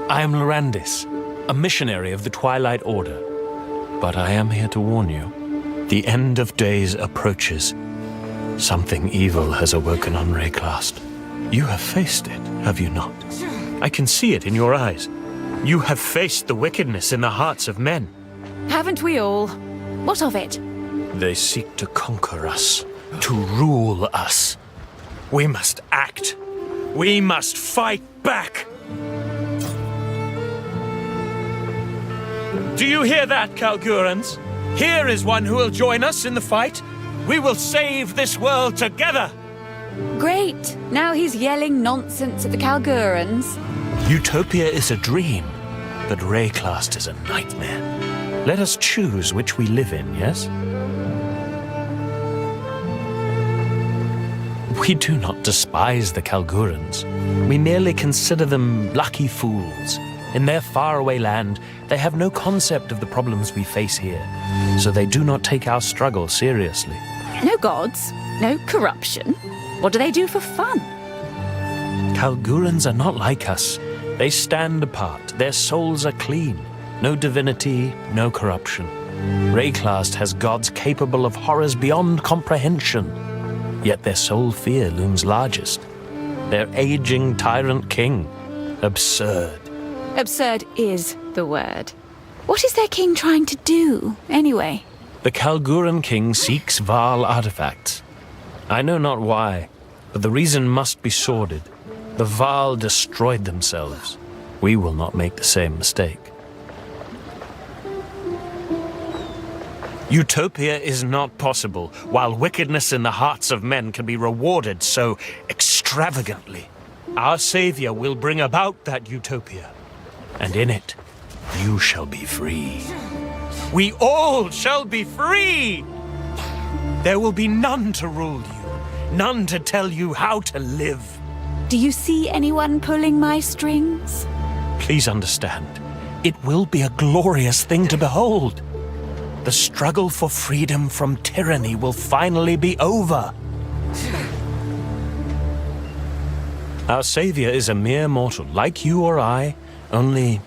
I am Lorandis, a missionary of the Twilight Order. But I am here to warn you. The end of days approaches. Something evil has awoken on Wraeclast. You have faced it, have you not? I can see it in your eyes. You have faced the wickedness in the hearts of men. Haven't we all? What of it? They seek to conquer us, to rule us. We must act. We must fight back. Do you hear that, Kalgurans? Here is one who will join us in the fight. We will save this world together. Great. Now he's yelling nonsense at the Kalgurans. Utopia is a dream, but Wraeclast is a nightmare. Let us choose which we live in, yes? We do not despise the Kalgurans. We merely consider them lucky fools. In their faraway land, they have no concept of the problems we face here, so they do not take our struggle seriously. No gods, no corruption. What do they do for fun? Kalgurans are not like us. They stand apart. Their souls are clean. No divinity, no corruption. Wraeclast has gods capable of horrors beyond comprehension. Yet their sole fear looms largest. Their aging tyrant king. Absurd. Absurd is the word. What is their king trying to do, anyway? The Kalguran king seeks Vaal artifacts. I know not why, but the reason must be sordid. The Vaal destroyed themselves. We will not make the same mistake. Utopia is not possible, while wickedness in the hearts of men can be rewarded so extravagantly. Our Savior will bring about that utopia, and in it, you shall be free. We all shall be free! There will be none to rule you, none to tell you how to live. Do you see anyone pulling my strings? Please understand, it will be a glorious thing to behold. The struggle for freedom from tyranny will finally be over. Our Savior is a mere mortal, like you or I, only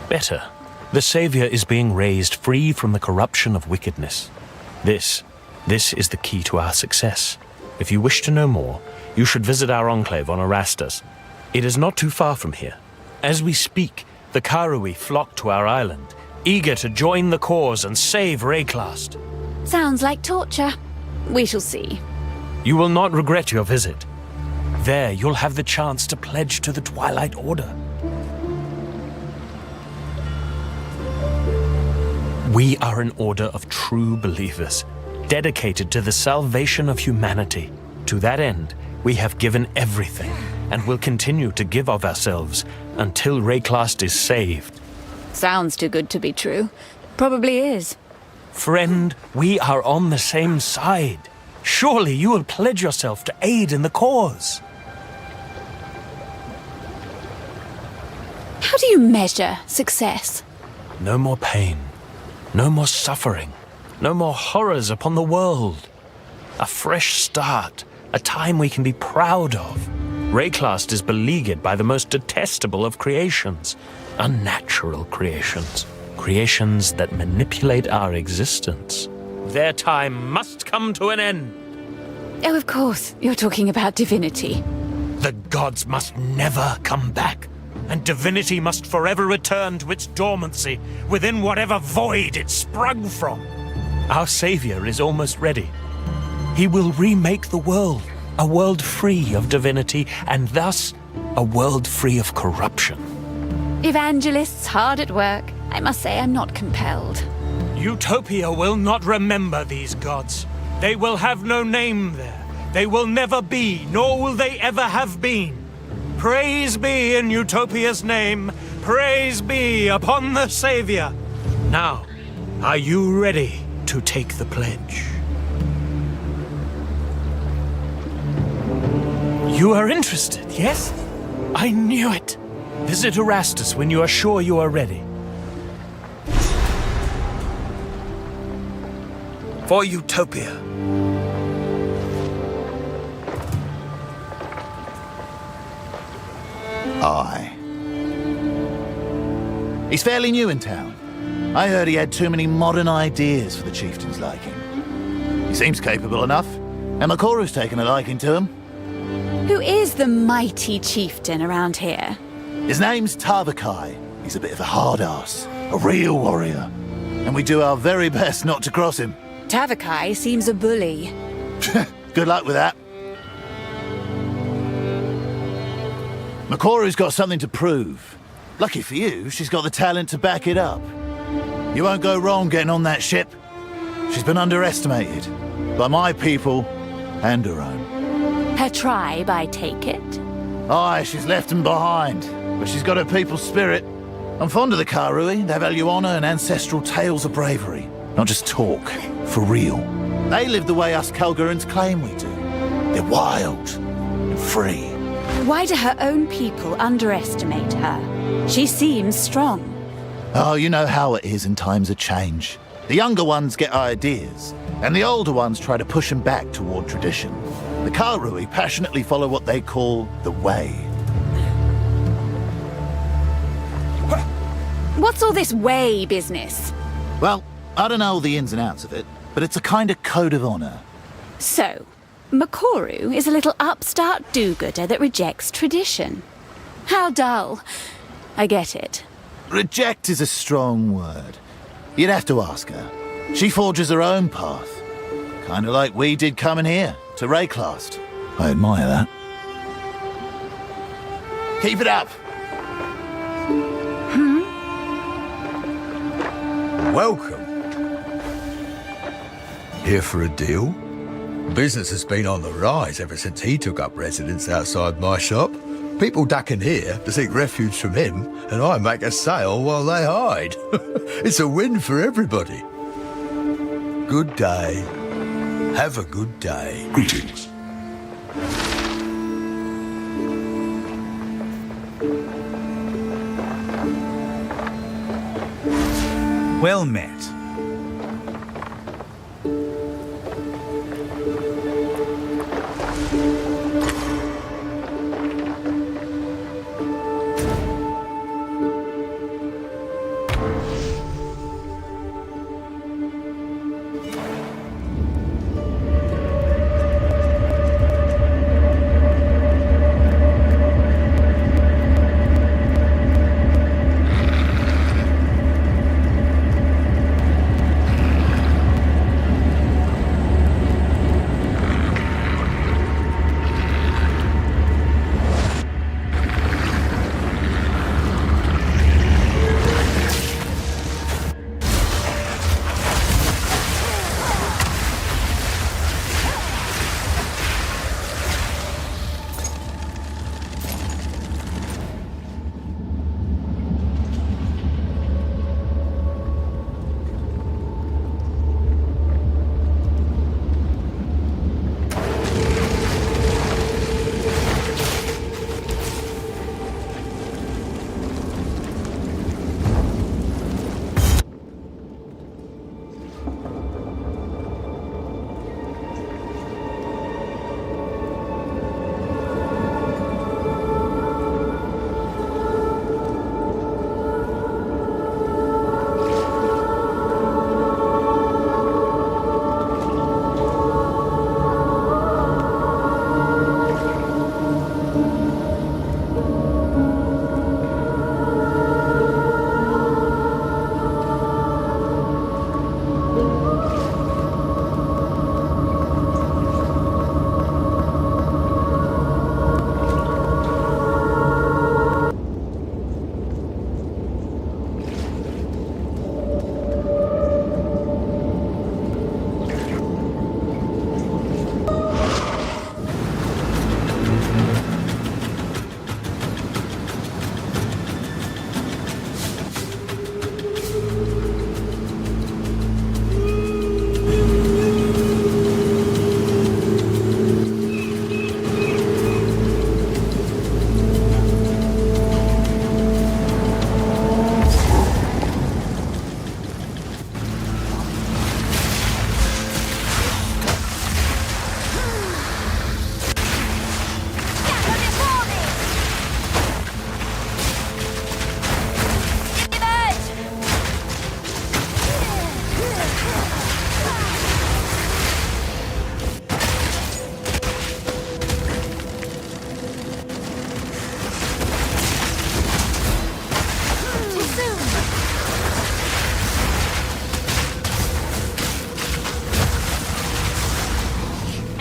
better. The Savior is being raised free from the corruption of wickedness. This is the key to our success. If you wish to know more, you should visit our enclave on Erastus. It is not too far from here. As we speak, the Karui flock to our island, eager to join the cause and save Wraeclast. Sounds like torture. We shall see. You will not regret your visit. There, you'll have the chance to pledge to the Twilight Order. We are an order of true believers, dedicated to the salvation of humanity. To that end, we have given everything, and will continue to give of ourselves until Wraeclast is saved. Sounds too good to be true. Probably is. Friend, we are on the same side. Surely you will pledge yourself to aid in the cause. How do you measure success? No more pain, no more suffering, no more horrors upon the world. A fresh start, a time we can be proud of. Wraeclast is beleaguered by the most detestable of creations, unnatural creations, creations that manipulate our existence. Their time must come to an end. Oh, of course. You're talking about divinity. The gods must never come back, and divinity must forever return to its dormancy within whatever void it sprung from. Our Savior is almost ready. He will remake the world, a world free of divinity, and thus a world free of corruption. Evangelists hard at work. I must say I'm not compelled. Utopia will not remember these gods. They will have no name there. They will never be, nor will they ever have been. Praise be in Utopia's name. Praise be upon the Savior. Now, are you ready to take the pledge? You are interested, yes? I knew it. Visit Erastus when you are sure you are ready. For Utopia. Aye. He's fairly new in town. I heard he had too many modern ideas for the chieftain's liking. He seems capable enough, and Makoru's taken a liking to him. Who is the mighty chieftain around here? His name's Tavakai. He's a bit of a hard-ass, a real warrior. And we do our very best not to cross him. Tavakai seems a bully. Good luck with that. Makoru's got something to prove. Lucky for you, she's got the talent to back it up. You won't go wrong getting on that ship. She's been underestimated by my people and her own. Her tribe, I take it? Aye, she's left them behind, but she's got her people's spirit. I'm fond of the Karui. They value honor and ancestral tales of bravery. Not just talk, for real. They live the way us Kalgurans claim we do. They're wild and free. Why do her own people underestimate her? She seems strong. Oh, you know how it is in times of change. The younger ones get ideas, and the older ones try to push them back toward tradition. The Karui passionately follow what they call the way. What's all this way business? Well, I don't know all the ins and outs of it, but it's a kind of code of honor. So, Makoru is a little upstart do-gooder that rejects tradition. How dull. I get it. Reject is a strong word. You'd have to ask her. She forges her own path. Kind of like we did coming here, to Wraeclast. I admire that. Keep it up! Welcome. Here for a deal? Business has been on the rise ever since he took up residence outside my shop. People duck in here to seek refuge from him, and I make a sale while they hide. It's a win for everybody. Good day. Have a good day. Greetings. Well met.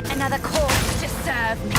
Another corpse to serve me.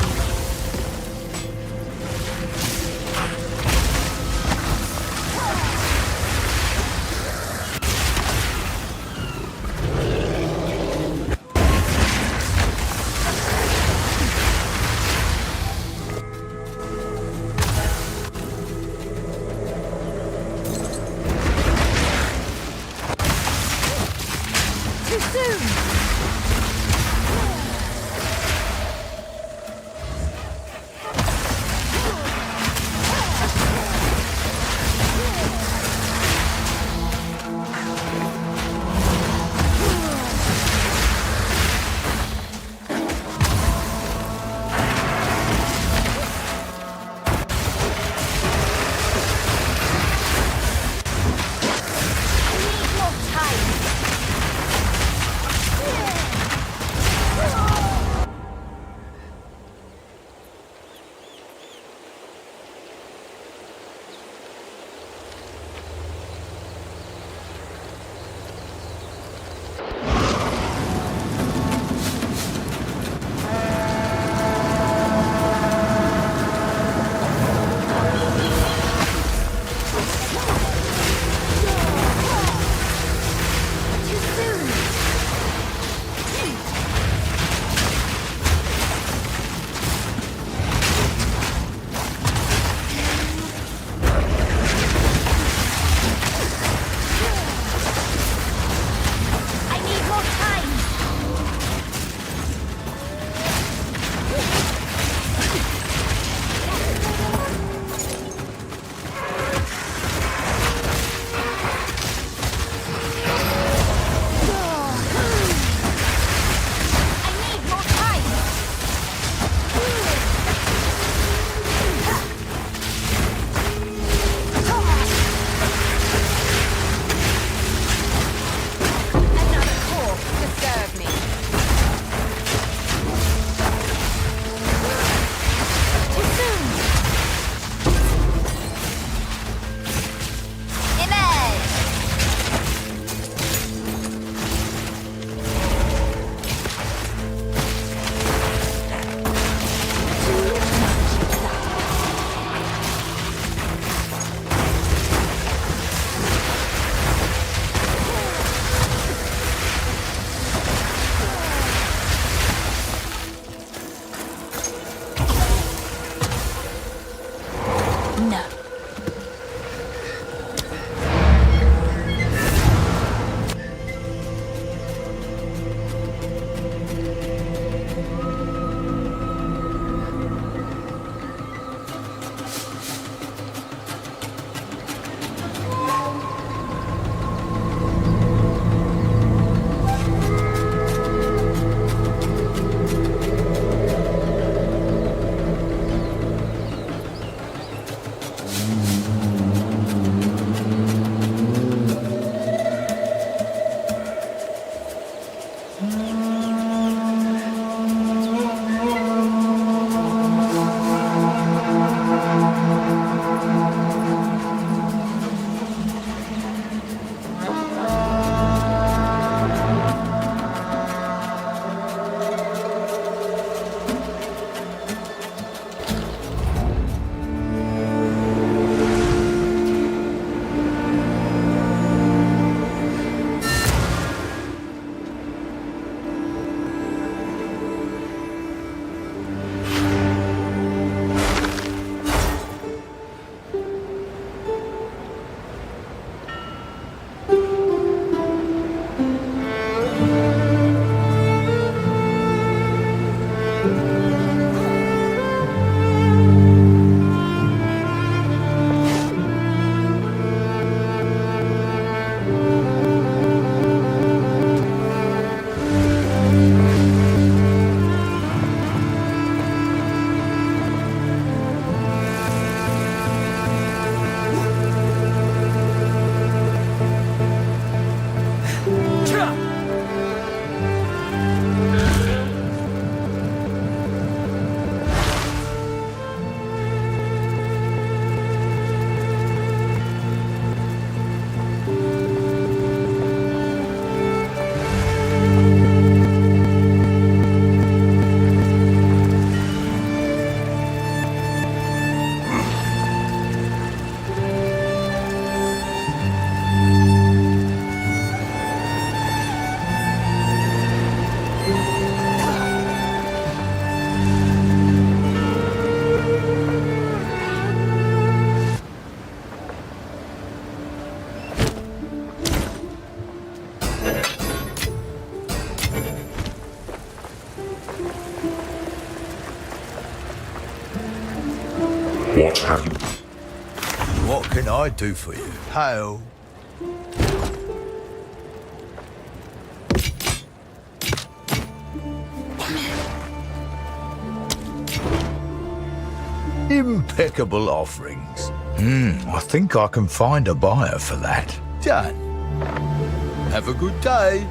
What have you? What can I do for you? Hail. Impeccable offerings. I think I can find a buyer for that. Done. Have a good day.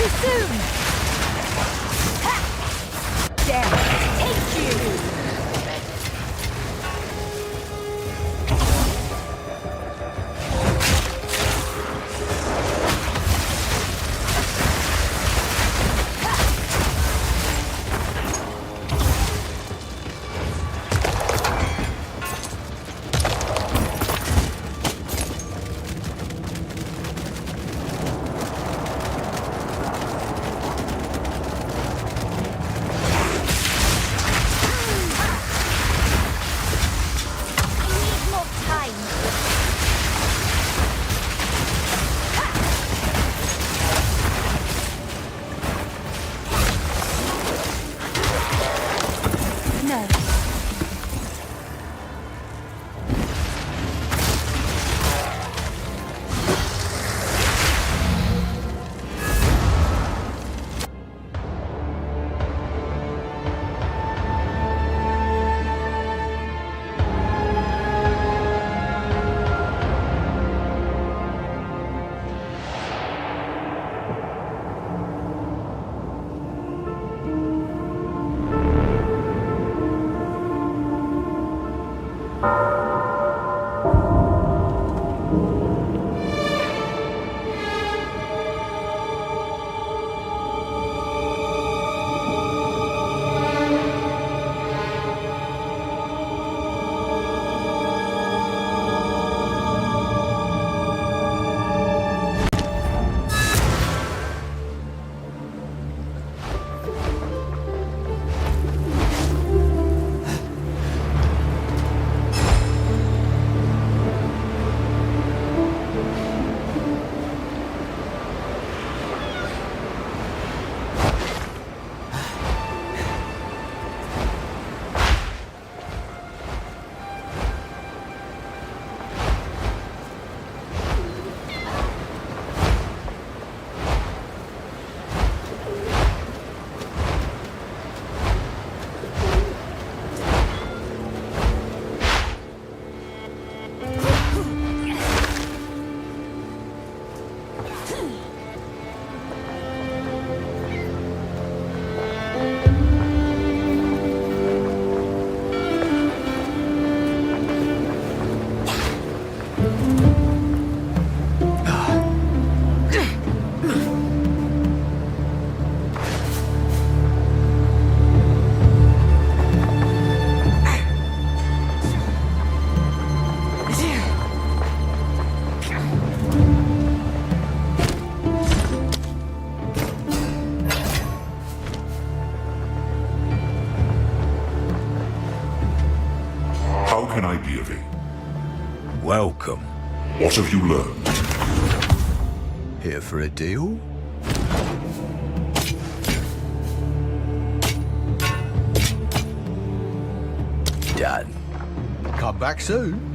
too soon! Damn it! Take you! How can I be of aid? Welcome. What have you learned? Here for a deal? Done. Come back soon.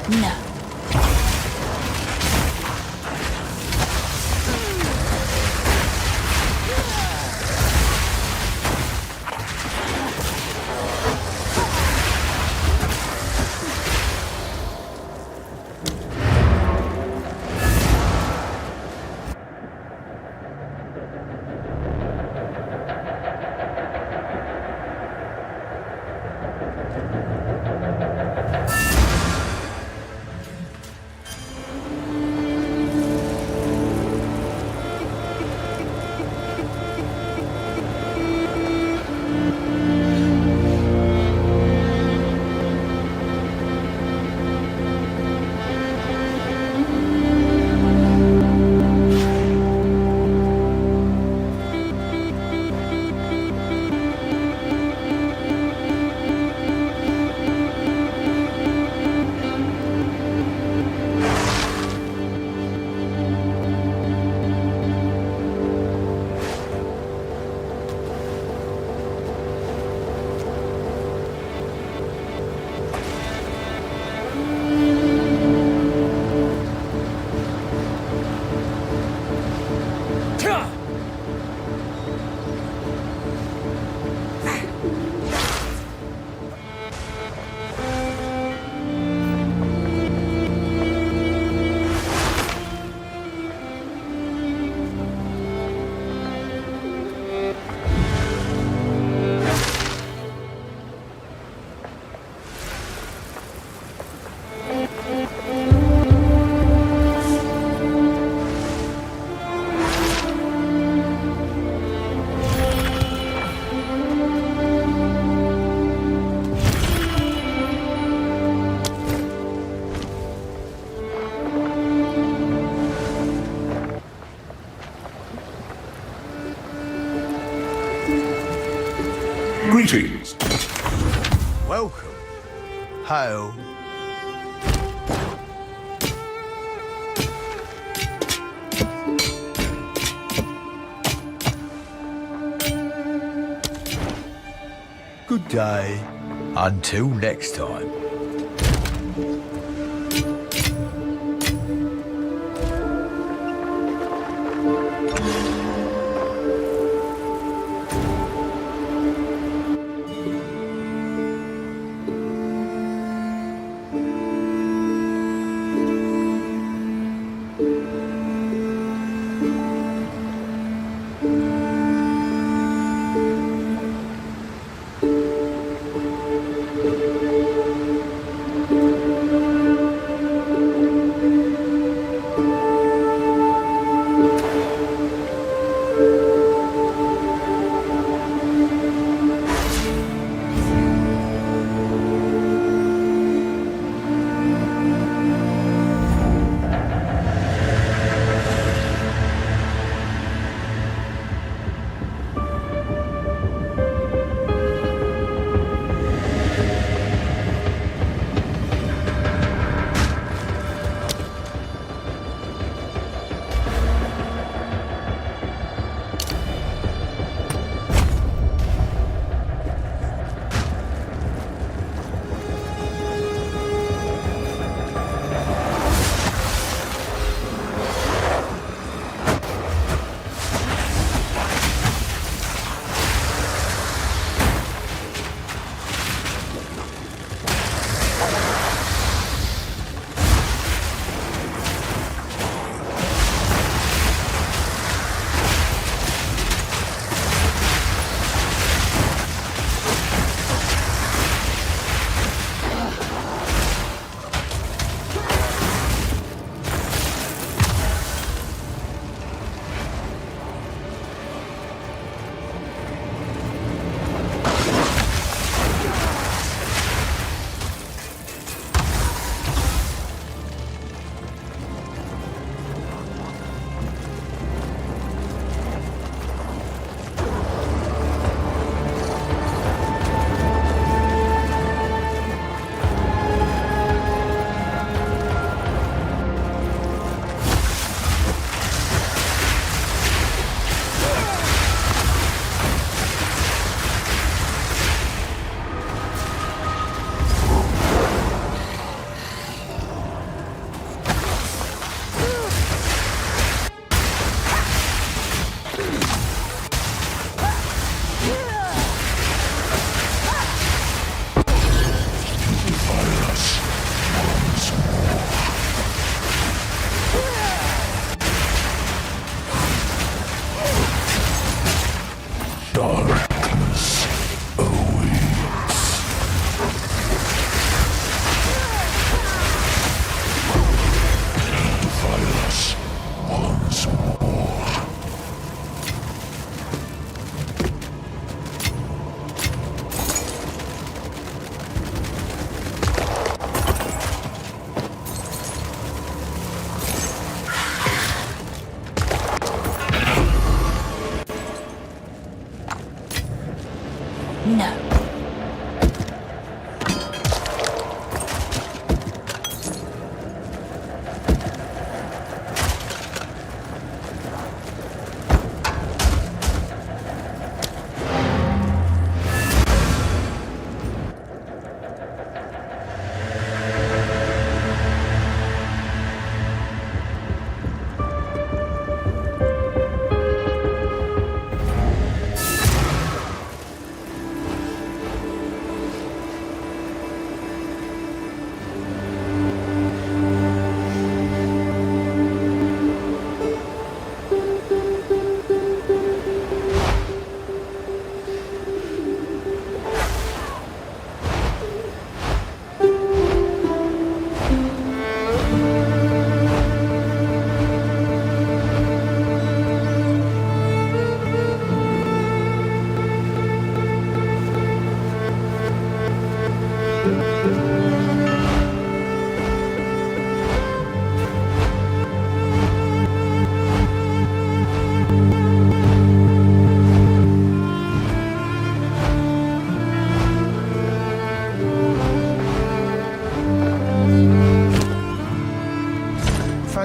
No. Greetings. Welcome. Hail. Good day. Until next time.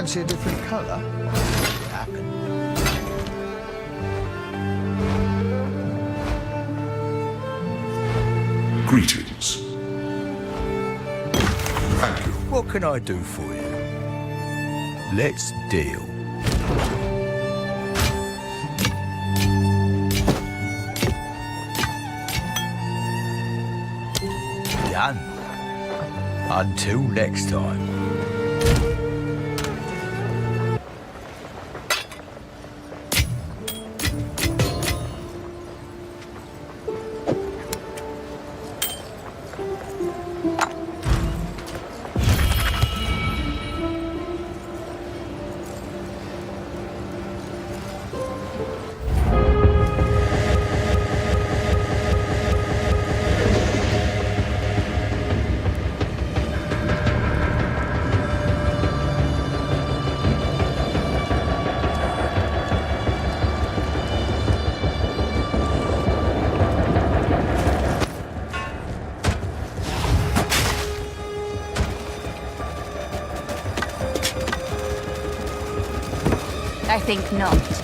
Fancy a different colour? It happened. Greetings. Thank you. What can I do for you? Let's deal. Done. Until next time. I think not.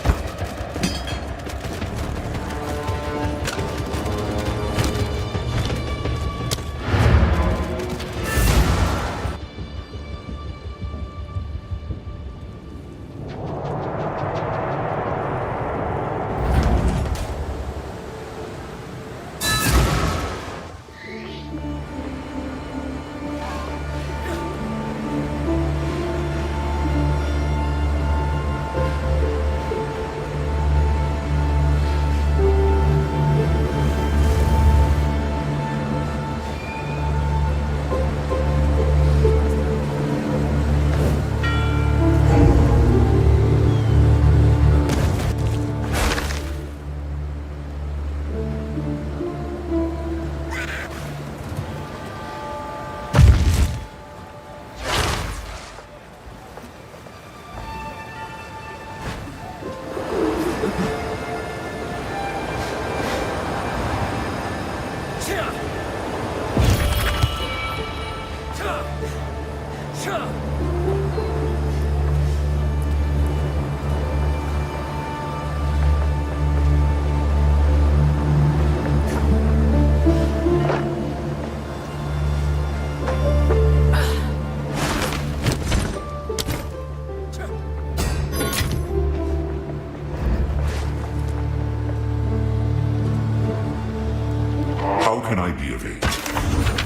How can I be of aid?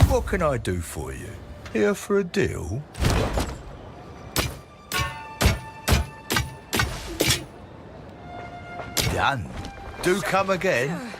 What can I do for you? Here for a deal? Done. Do come again.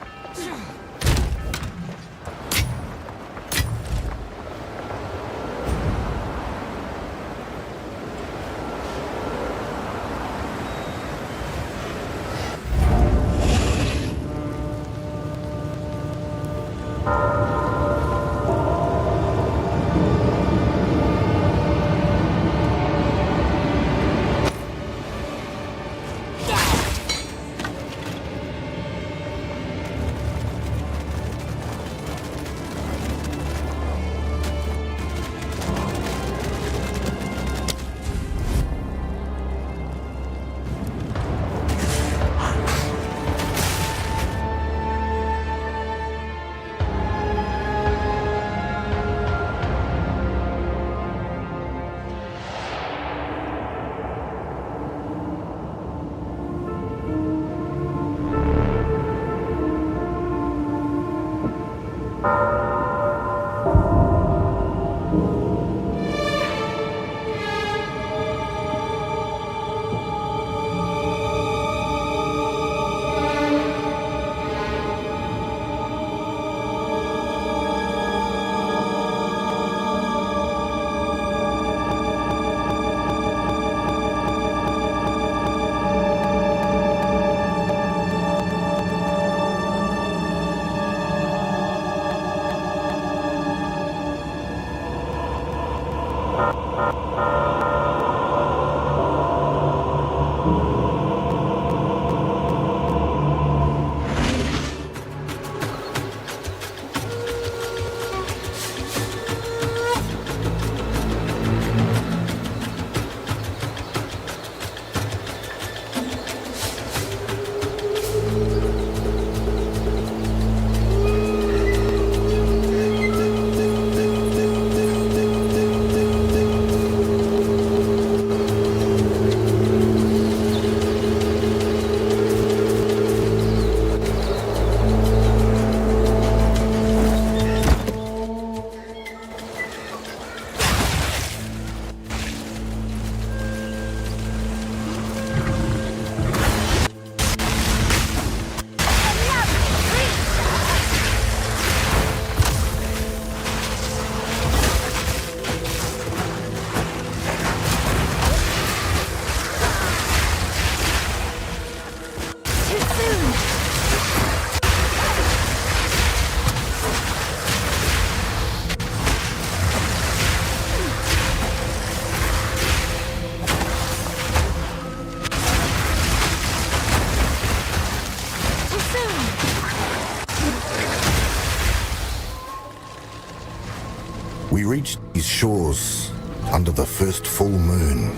these shores under the first full moon.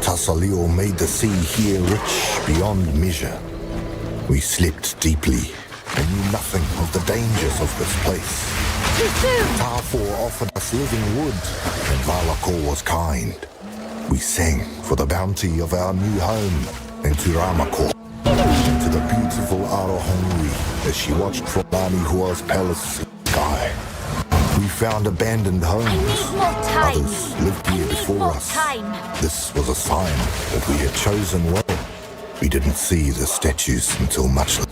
Tassalio made the sea here rich beyond measure. We slept deeply and knew nothing of the dangers of this place. Tarfor offered us living wood, and Valakor was kind. We sang for the bounty of our new home, and to Ramakor, to the beautiful Arohongui as she watched from Nanihua's palace sky. We found abandoned homes. Others lived here before us. This was a sign that we had chosen well. We didn't see the statues until much later.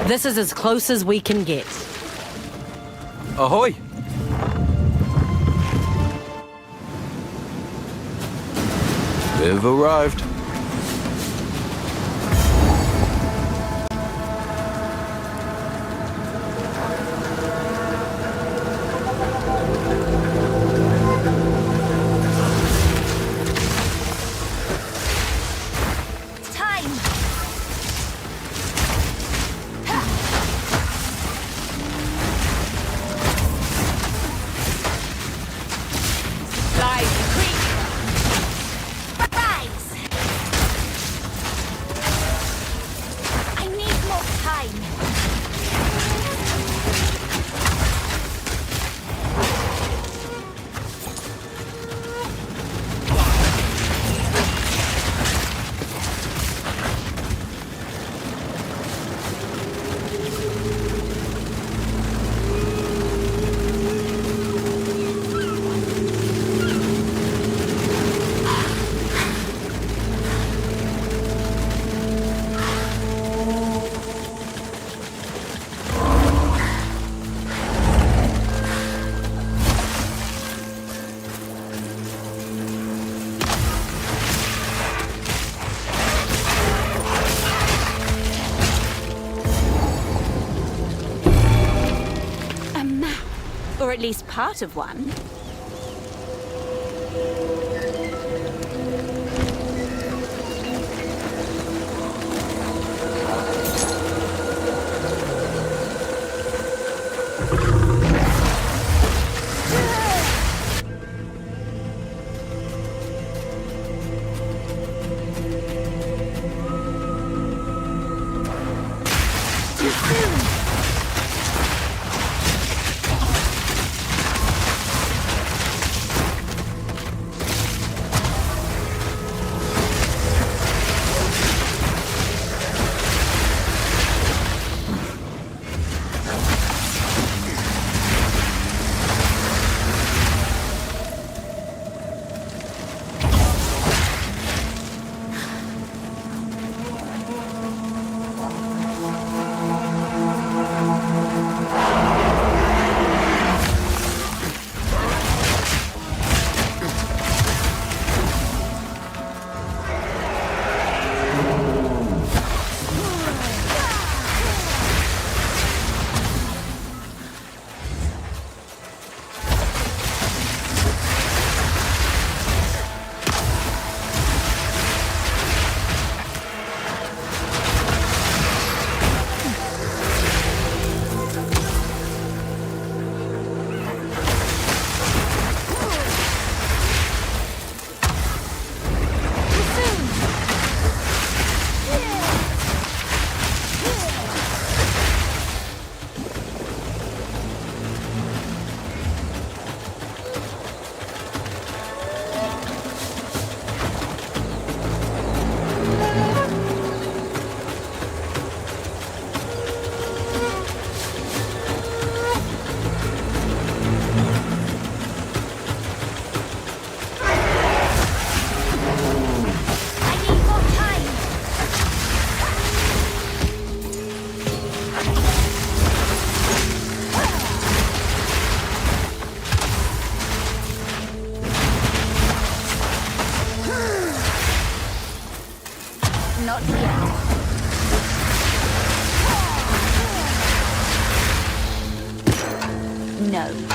This is as close as we can get. Ahoy! They've arrived. Or at least part of one. Not yet. No.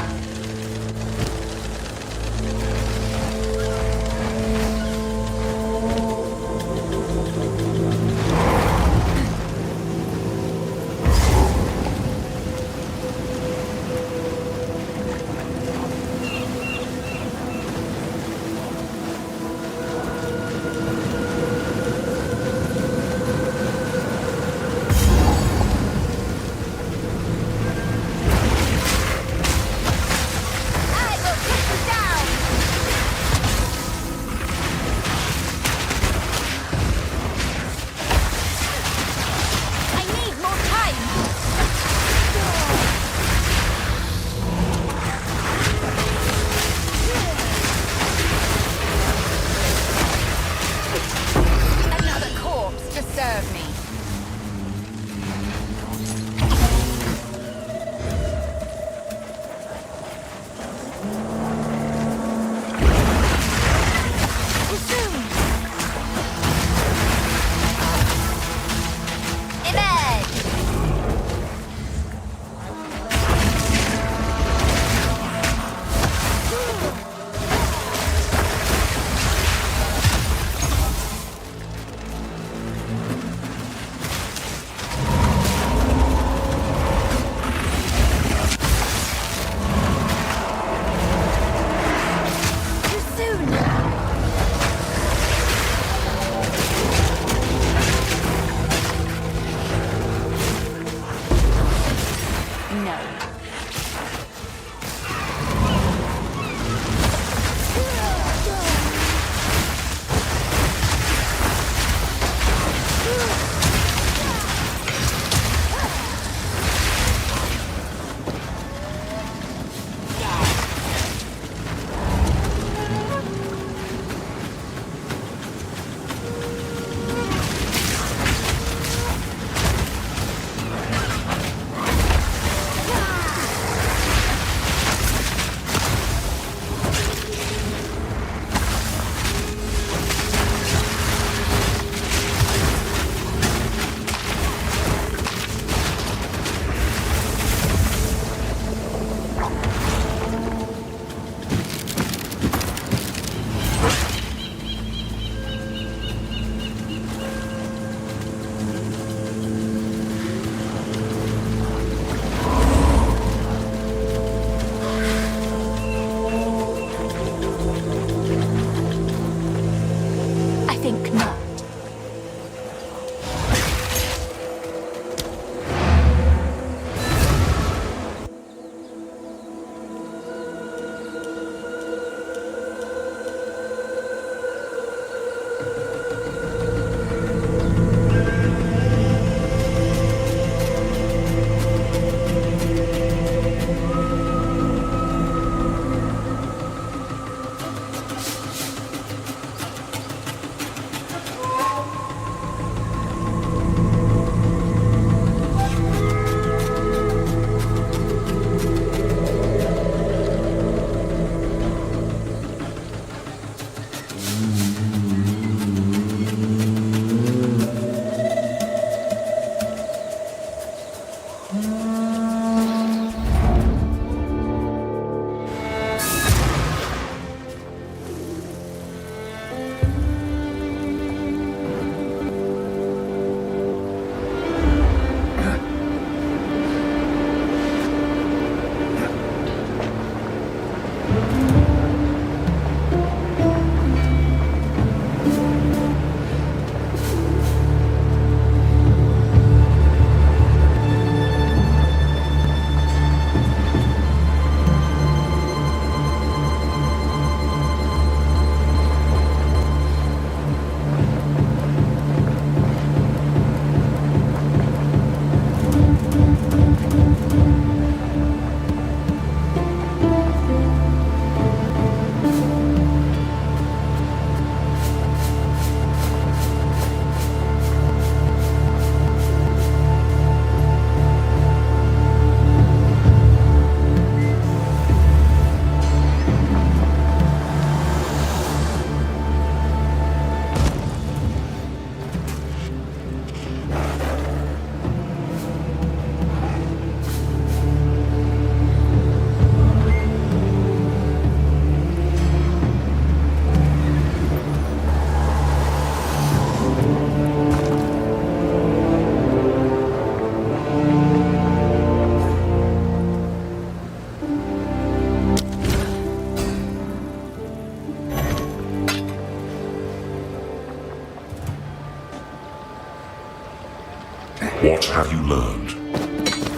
What have you learned?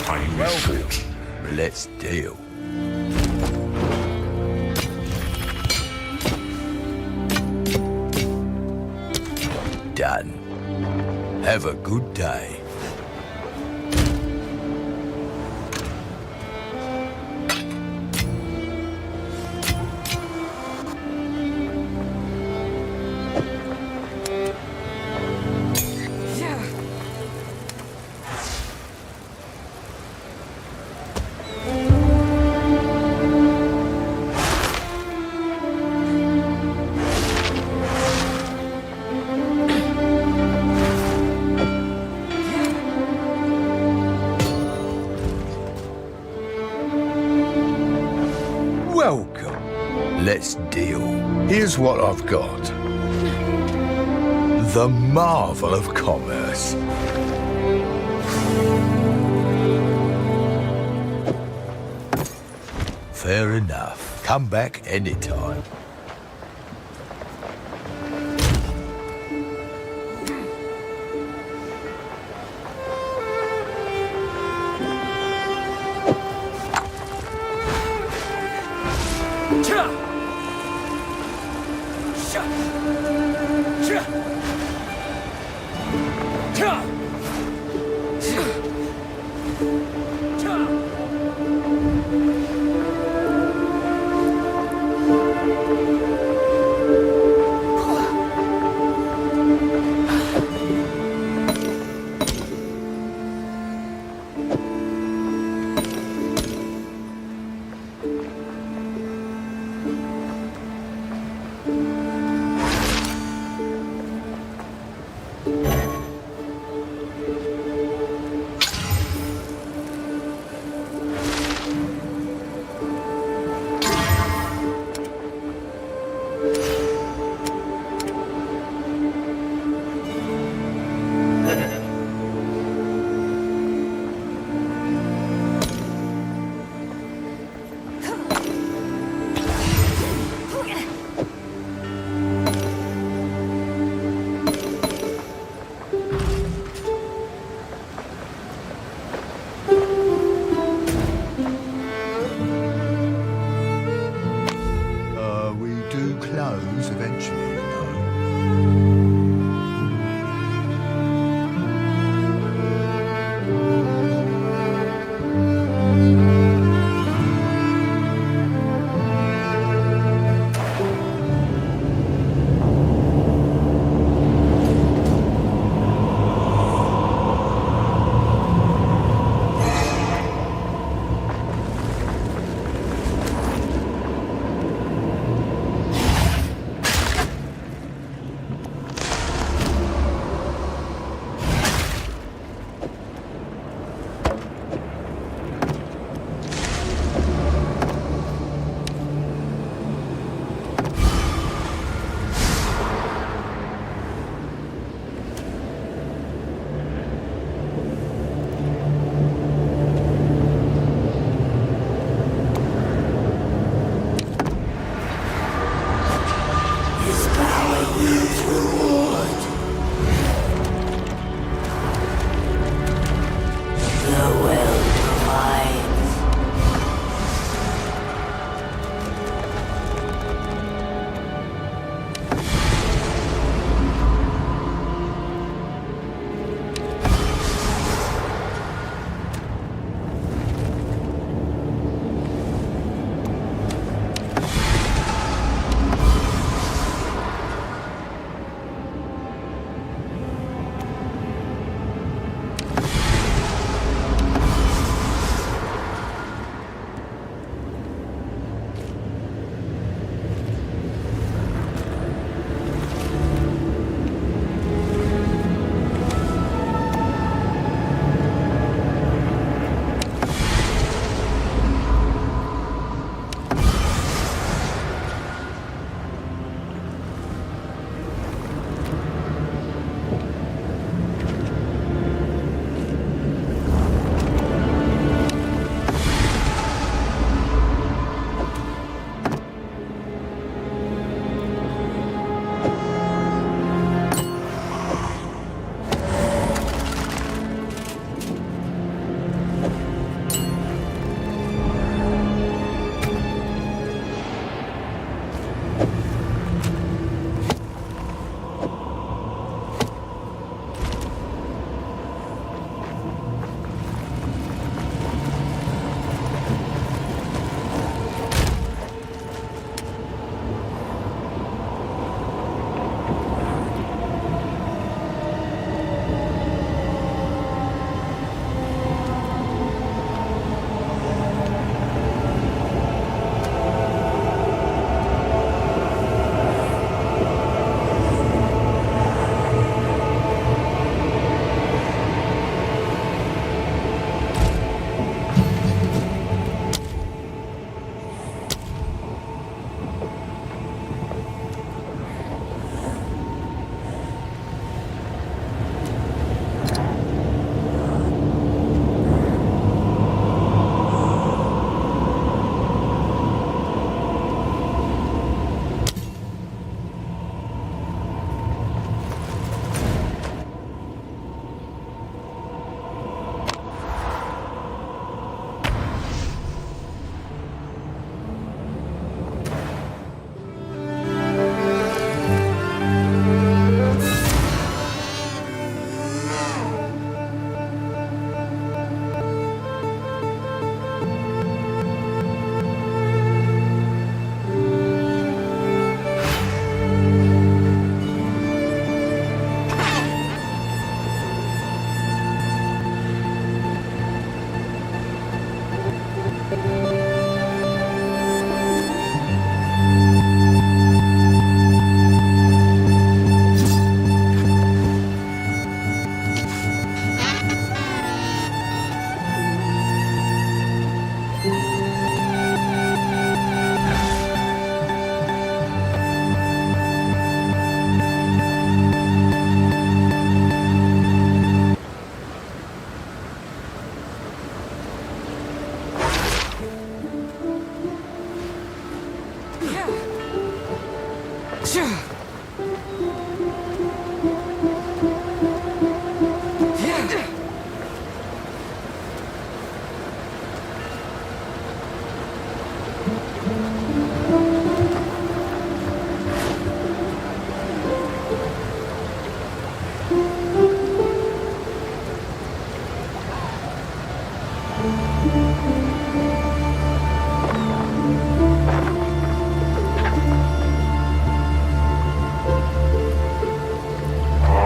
Time is short. Let's deal. Done. Have a good day. Welcome. Let's deal. Here's what I've got. The marvel of commerce. Fair enough. Come back anytime.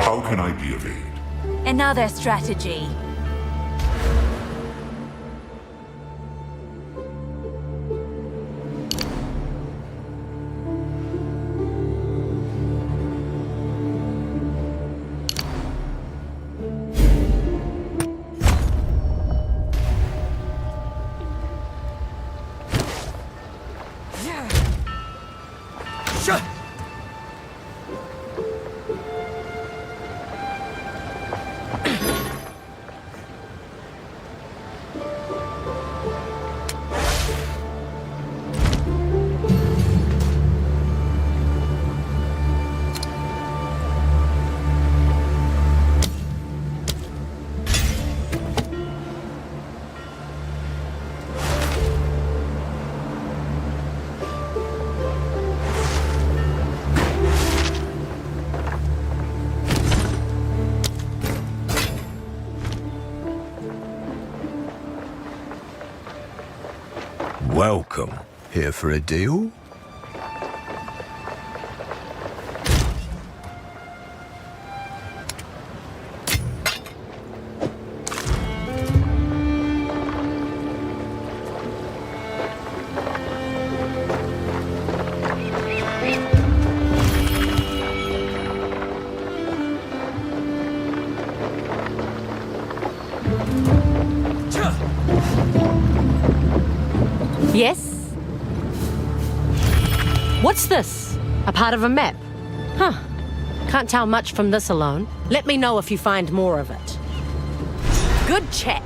How can I be of aid? Another strategy. Welcome. Here for a deal? Yes? What's this? A part of a map? Huh. Can't tell much from this alone. Let me know if you find more of it. Good chat.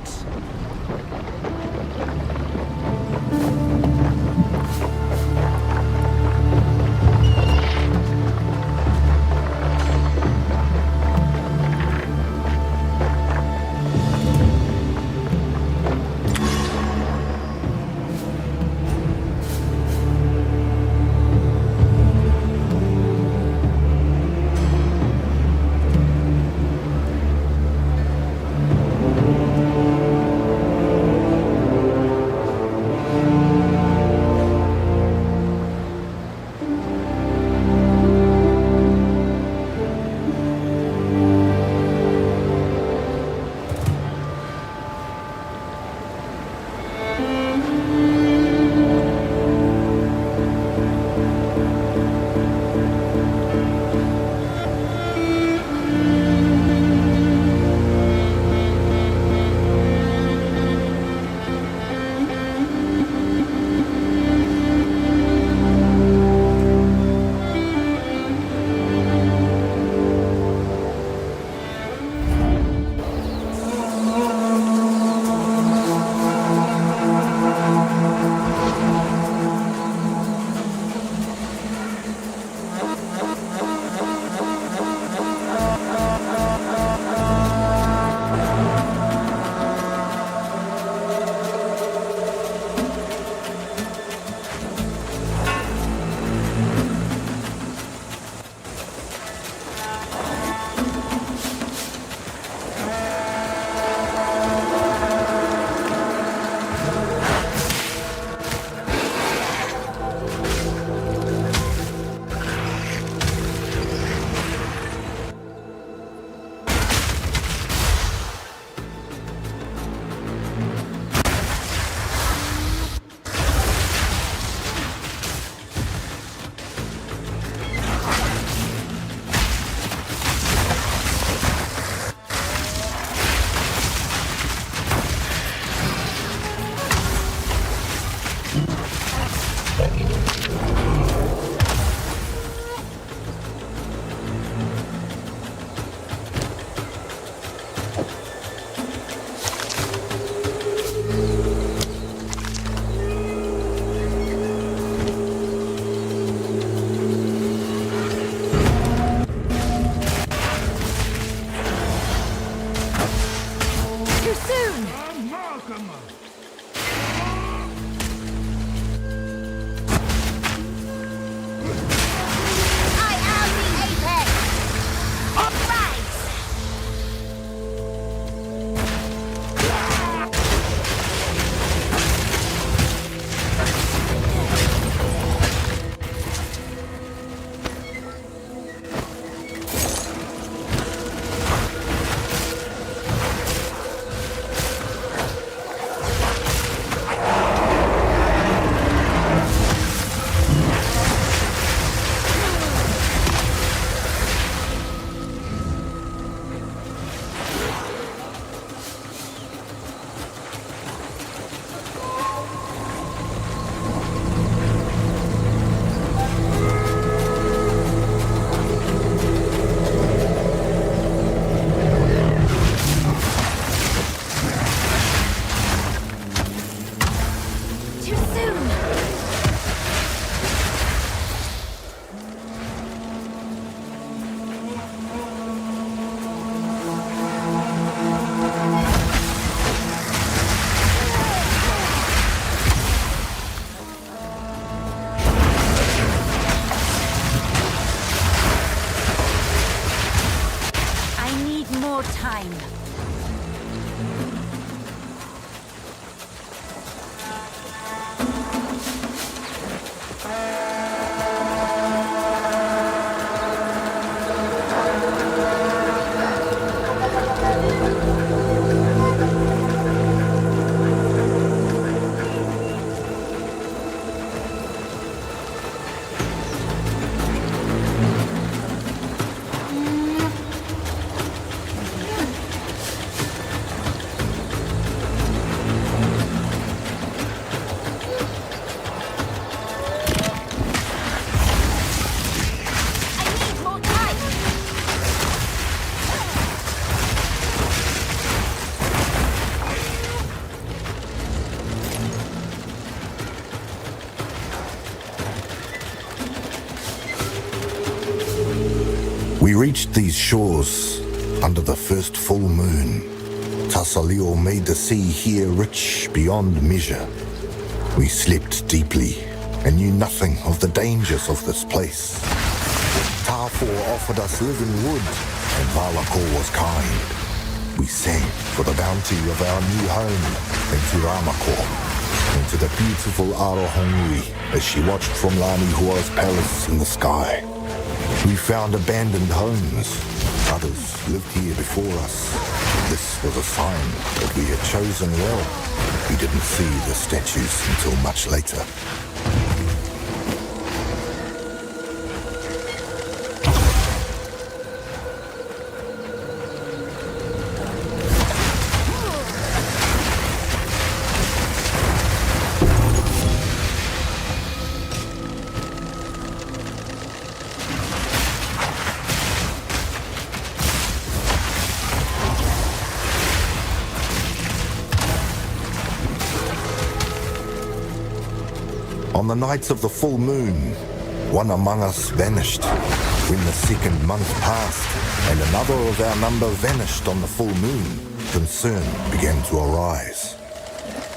I am the apex! Rise! Too soon! I need more time. I need more time! We reached these shores under the first full moon. Tassalio made the sea here rich beyond measure. We slept deeply and knew nothing of the dangers of this place. Tarfor offered us living wood, and Valakor was kind. We sang for the bounty of our new home in Tiramakor, and to the beautiful Arohongui as she watched from Lani Hua's palace in the sky. We found abandoned homes. Others lived here before us. This was a sign that we had chosen well. We didn't see the statues until much later. On the nights of the full moon, one among us vanished. When the second month passed, and another of our number vanished on the full moon, concern began to arise.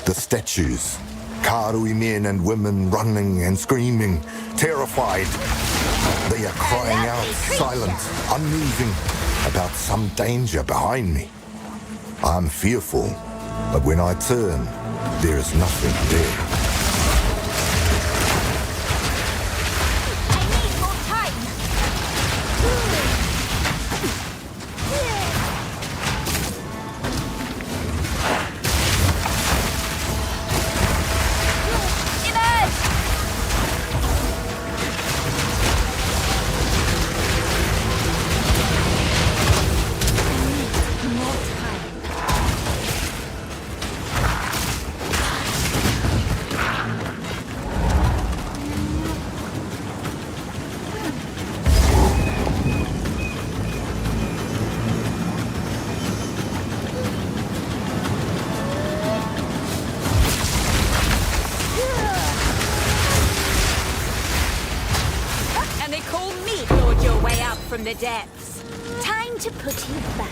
The statues, Karui men and women running and screaming, terrified. They are crying out, silent, unmoving, about some danger behind me. I'm fearful, but when I turn, there is nothing there. From the depths. Time to put you back.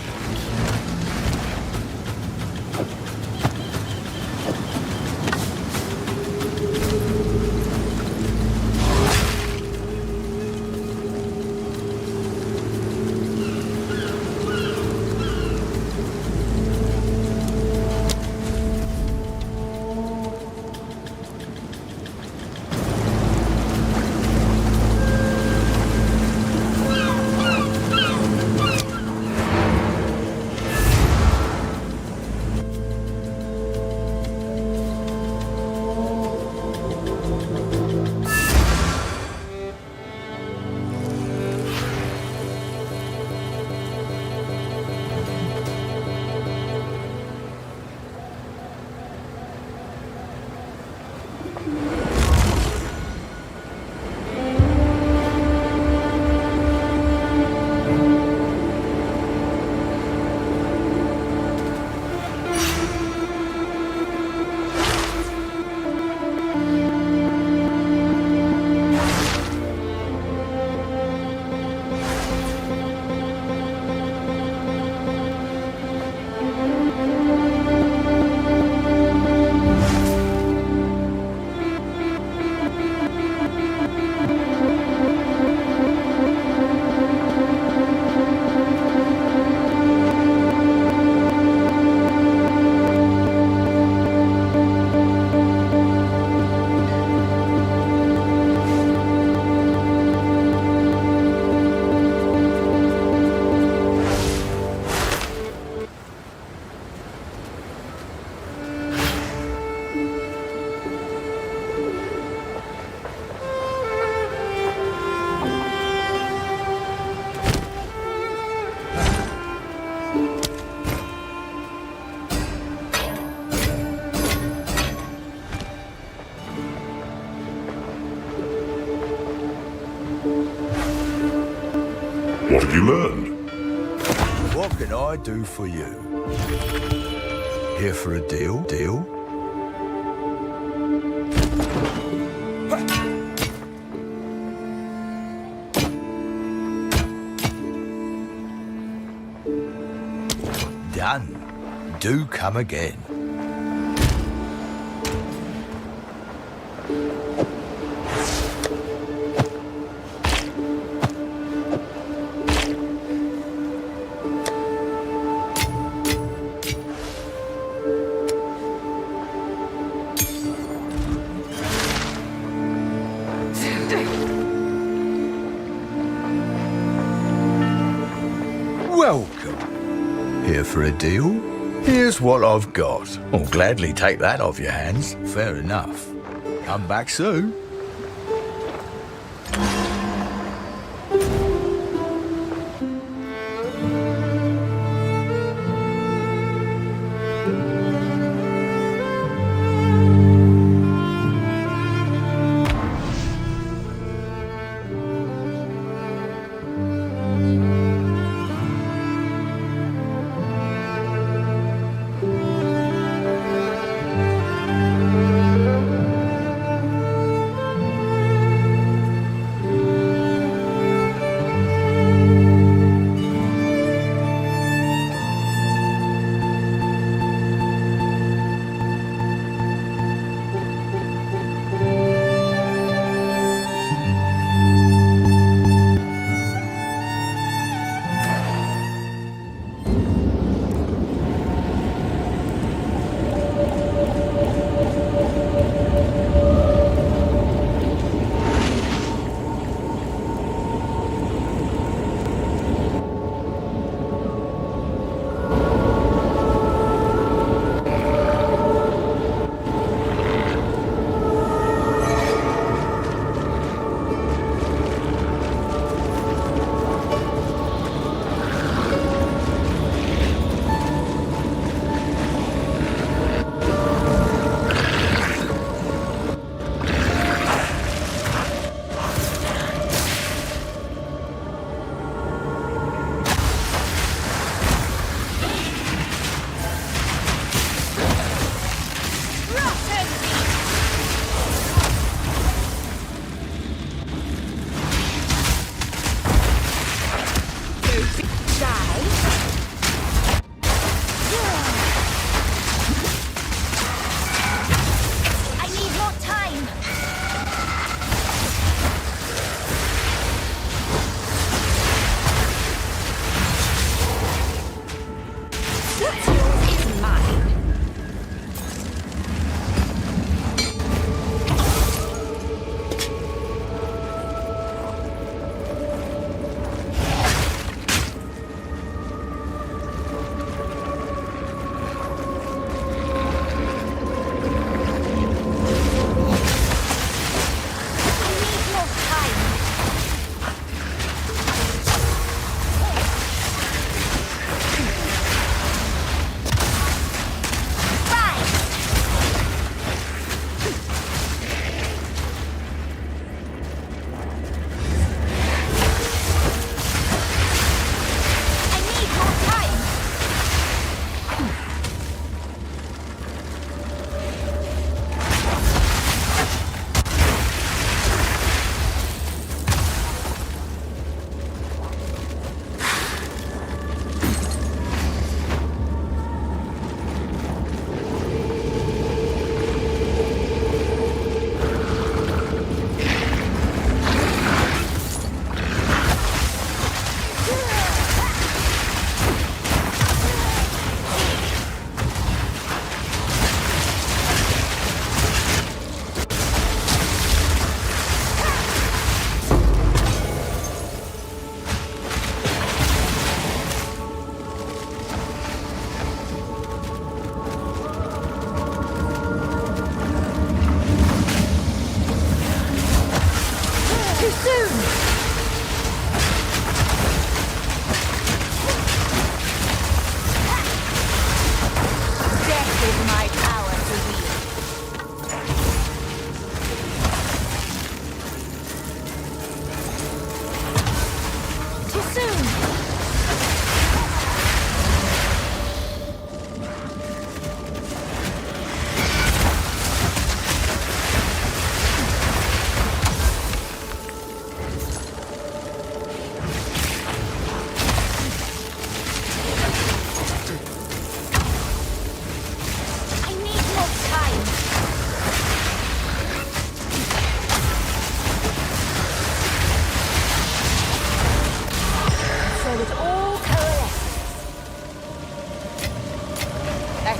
What have you learned? What can I do for you? Here for a deal? Deal? Done. Do come again. Welcome. Here for a deal? Here's what I've got. I'll gladly take that off your hands. Fair enough. Come back soon.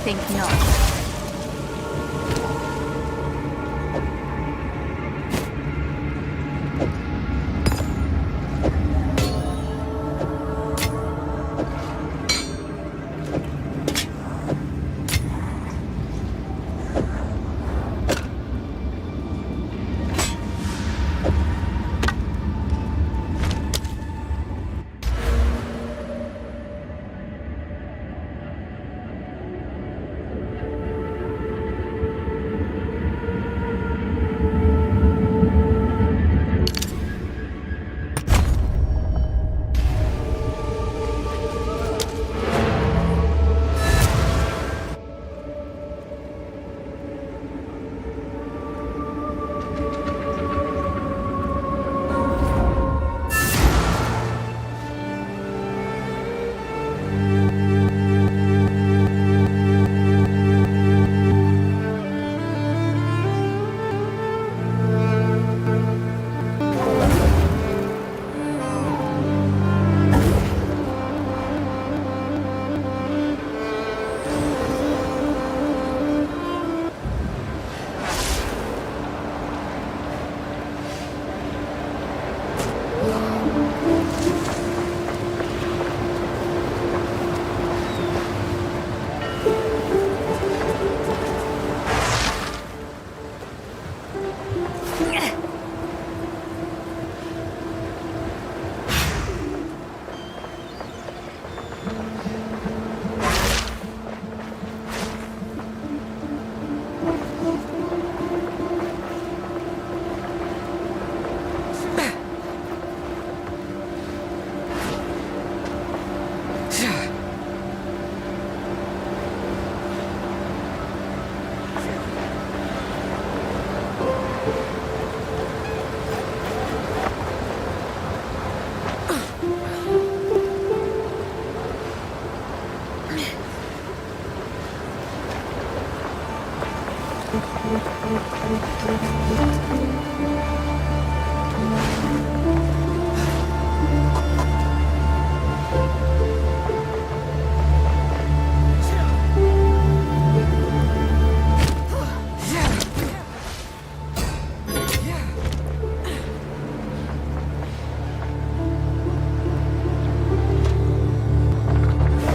think not.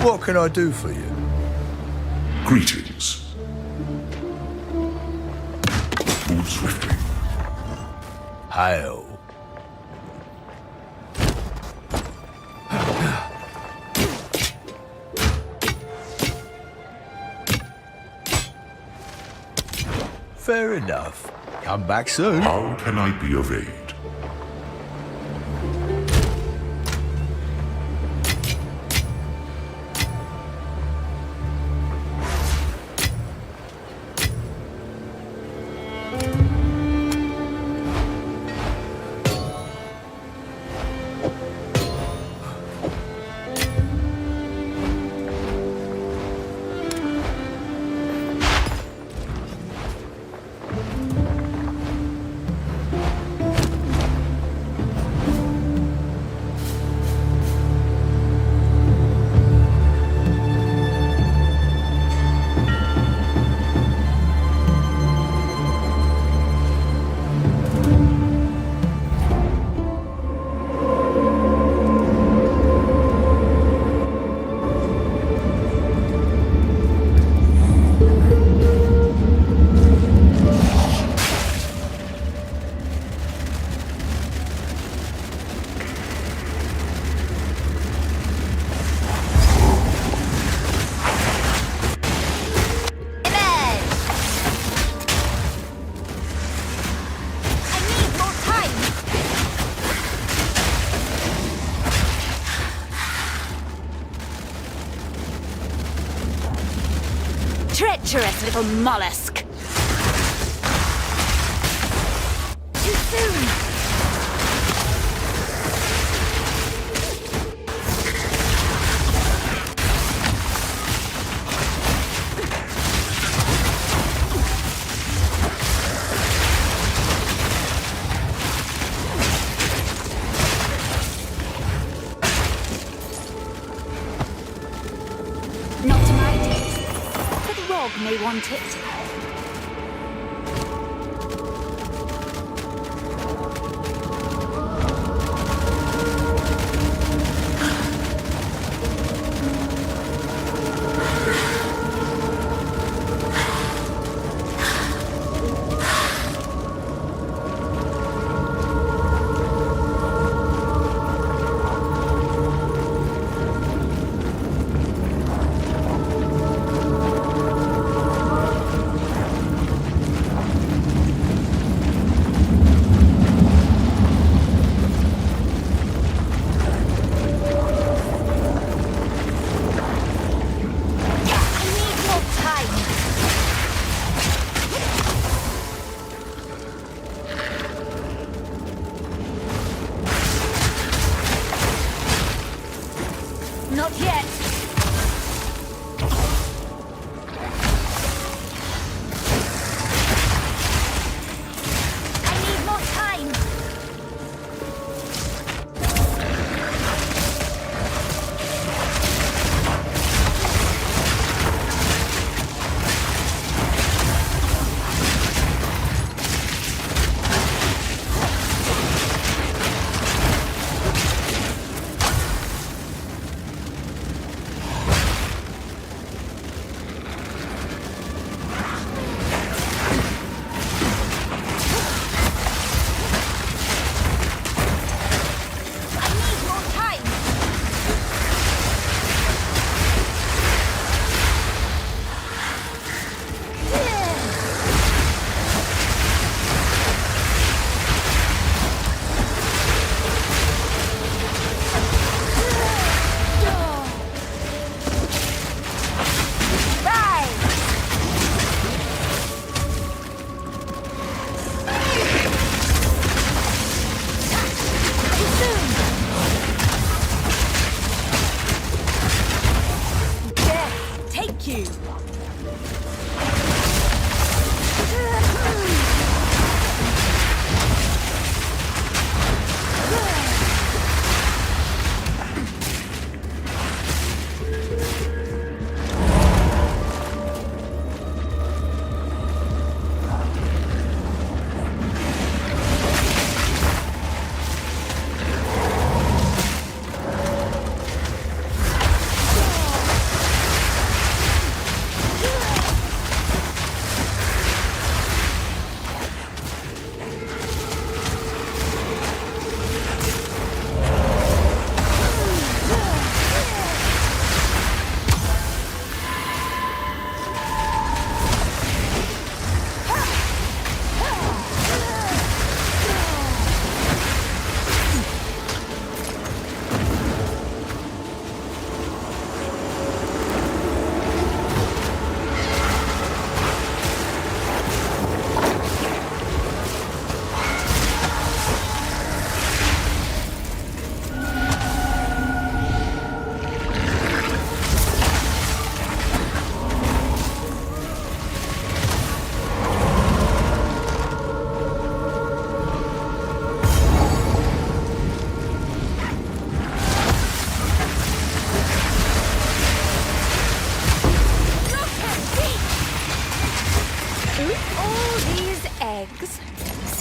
What can I do for you? Greetings. Move swiftly. Hail. Fair enough. Come back soon. How can I be of aid? Treacherous little mollusk! Too soon! Not to my taste. But dog may want it. Not yet. I need more time.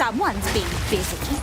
Someone's been busy.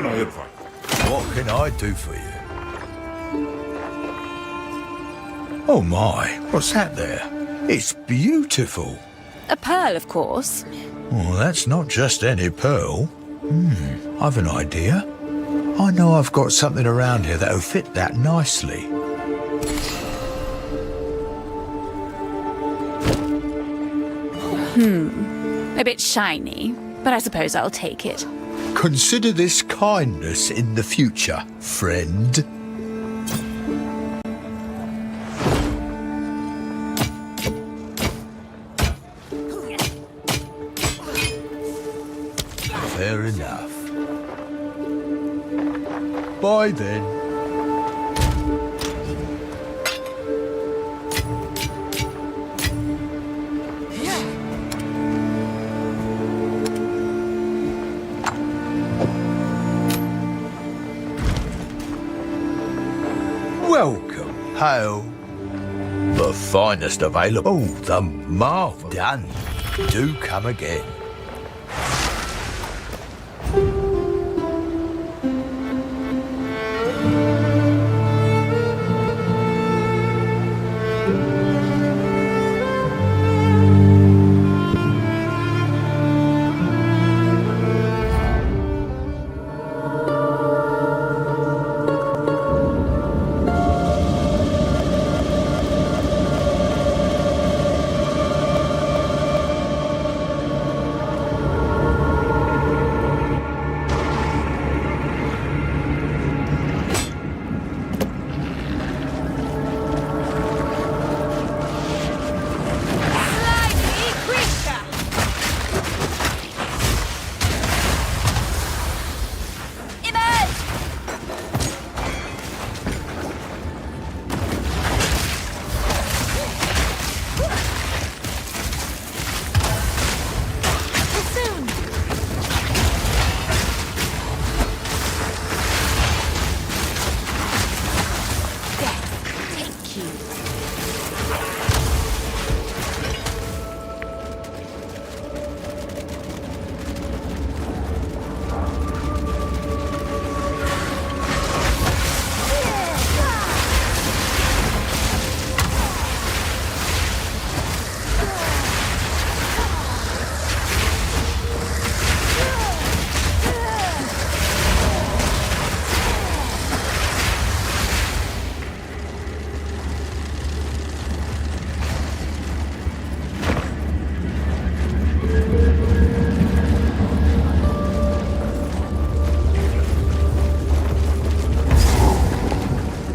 can I advise? What can I do for you? Oh my, what's that there? It's beautiful. A pearl, of course. Oh, that's not just any pearl. I've an idea. I know I've got something around here that'll fit that nicely. A bit shiny, but I suppose I'll take it. Consider this kindness in the future, friend. Fair enough. Bye then. Welcome, hail. The finest available. Oh, the marvel done. Do come again.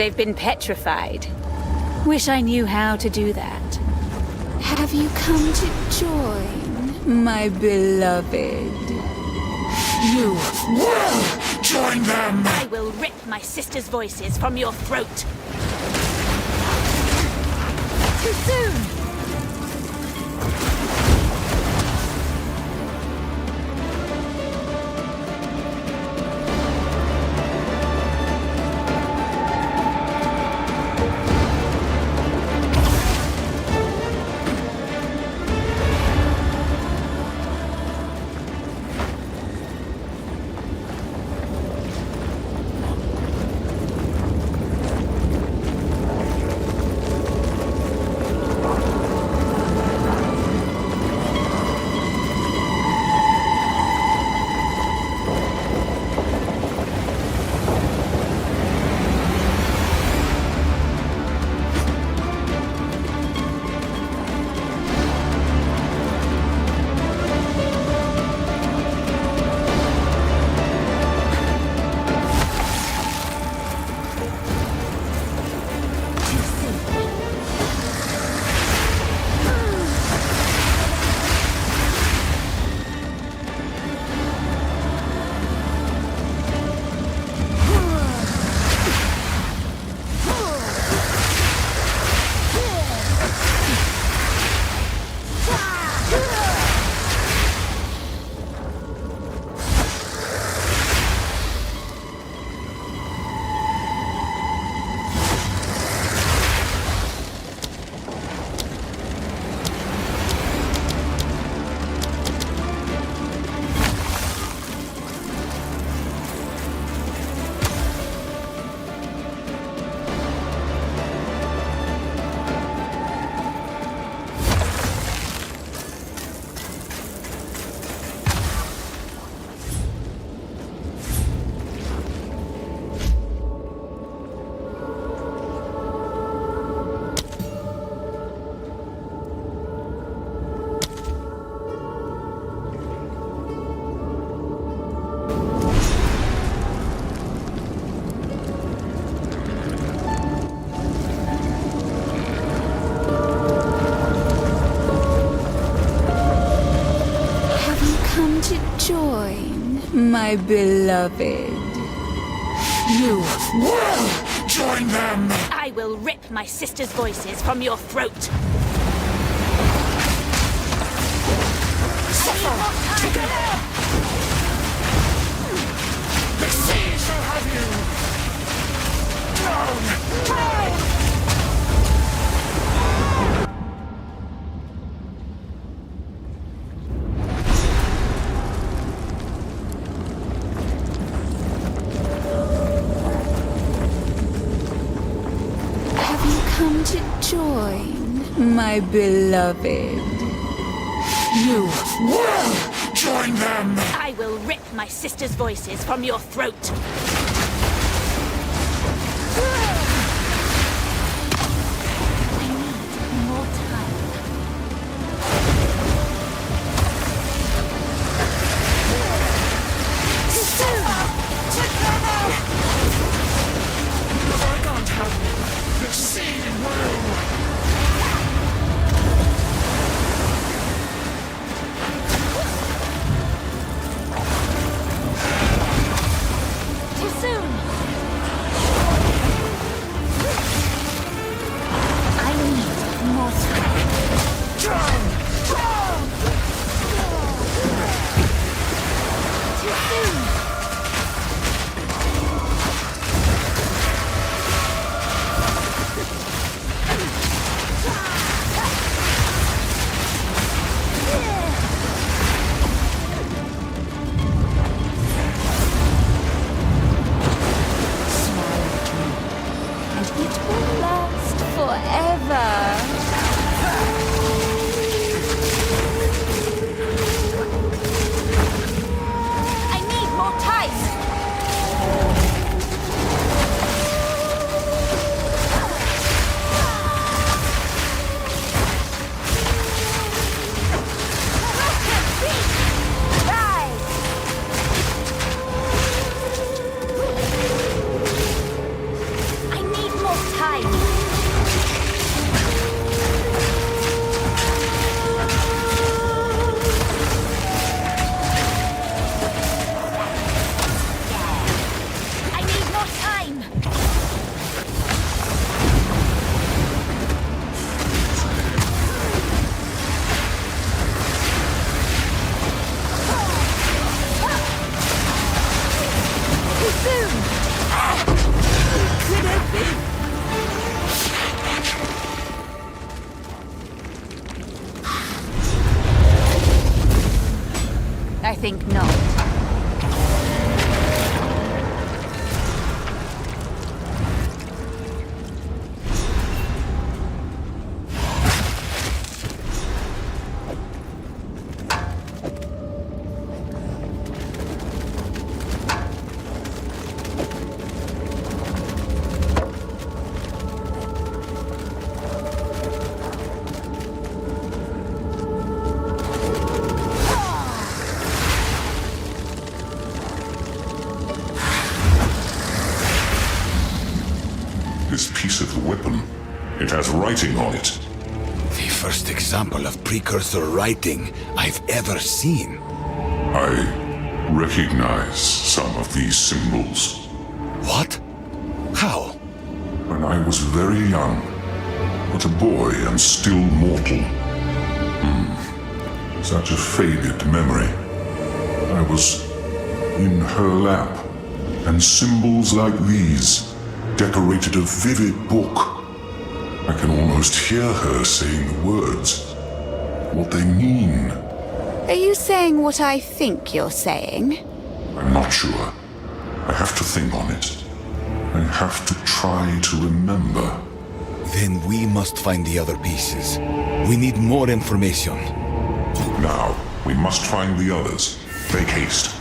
They've been petrified. Wish I knew how to do that. Have you come to join, my beloved? You will join them! I will rip my sister's voices from your throat. Too soon! my beloved. You will join them! I will rip my sister's voices from your throat! The sea shall have you! Drown! Drown! Have you come to join, my beloved? You will join them! I will rip my sister's voices from your throat! I need more time. Too soon! Together! I can't have it. The sea will! I think not. This piece of the weapon, it has writing on it. The first example of precursor writing I've ever seen. I recognize some of these symbols. What? How? When I was very young, but a boy and still mortal. Such a faded memory. I was in her lap, and symbols like these decorated a vivid book. I can almost hear her saying the words, what they mean. Are you saying what I think you're saying? I'm not sure. I have to think on it. I have to try to remember. Then we must find the other pieces. We need more information. Now, we must find the others. Make haste.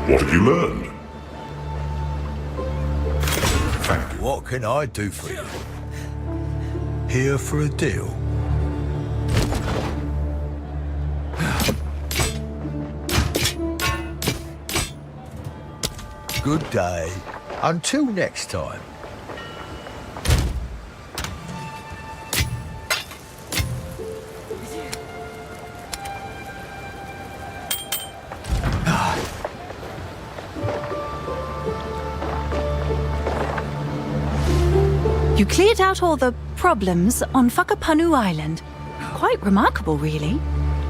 What have you learned? Thank you. What can I do for you? Here for a deal? Good day. Until next time. You cleared out all the problems on Whakapanu Island. Quite remarkable, really.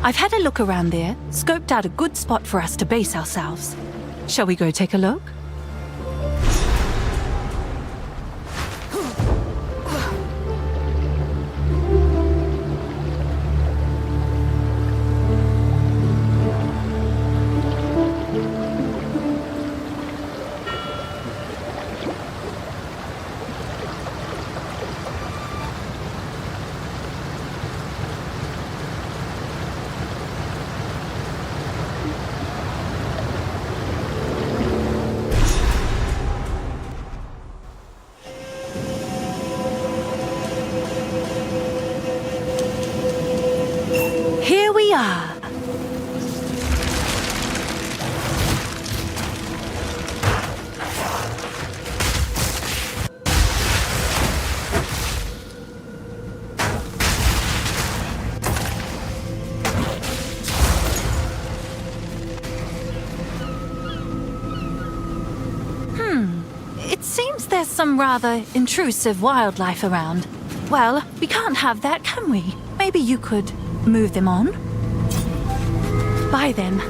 I've had a look around there, scoped out a good spot for us to base ourselves. Shall we go take a look? Here we are. It seems there's some rather intrusive wildlife around. Well, we can't have that, can we? Maybe you could move them on? Bye then.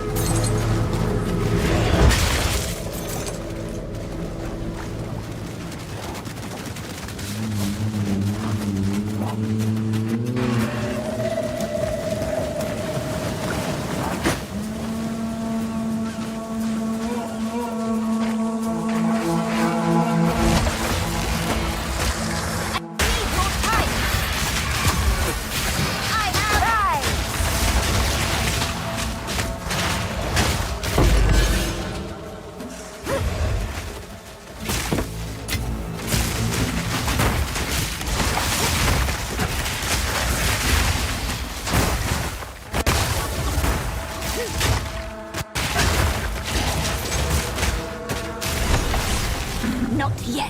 Not yet.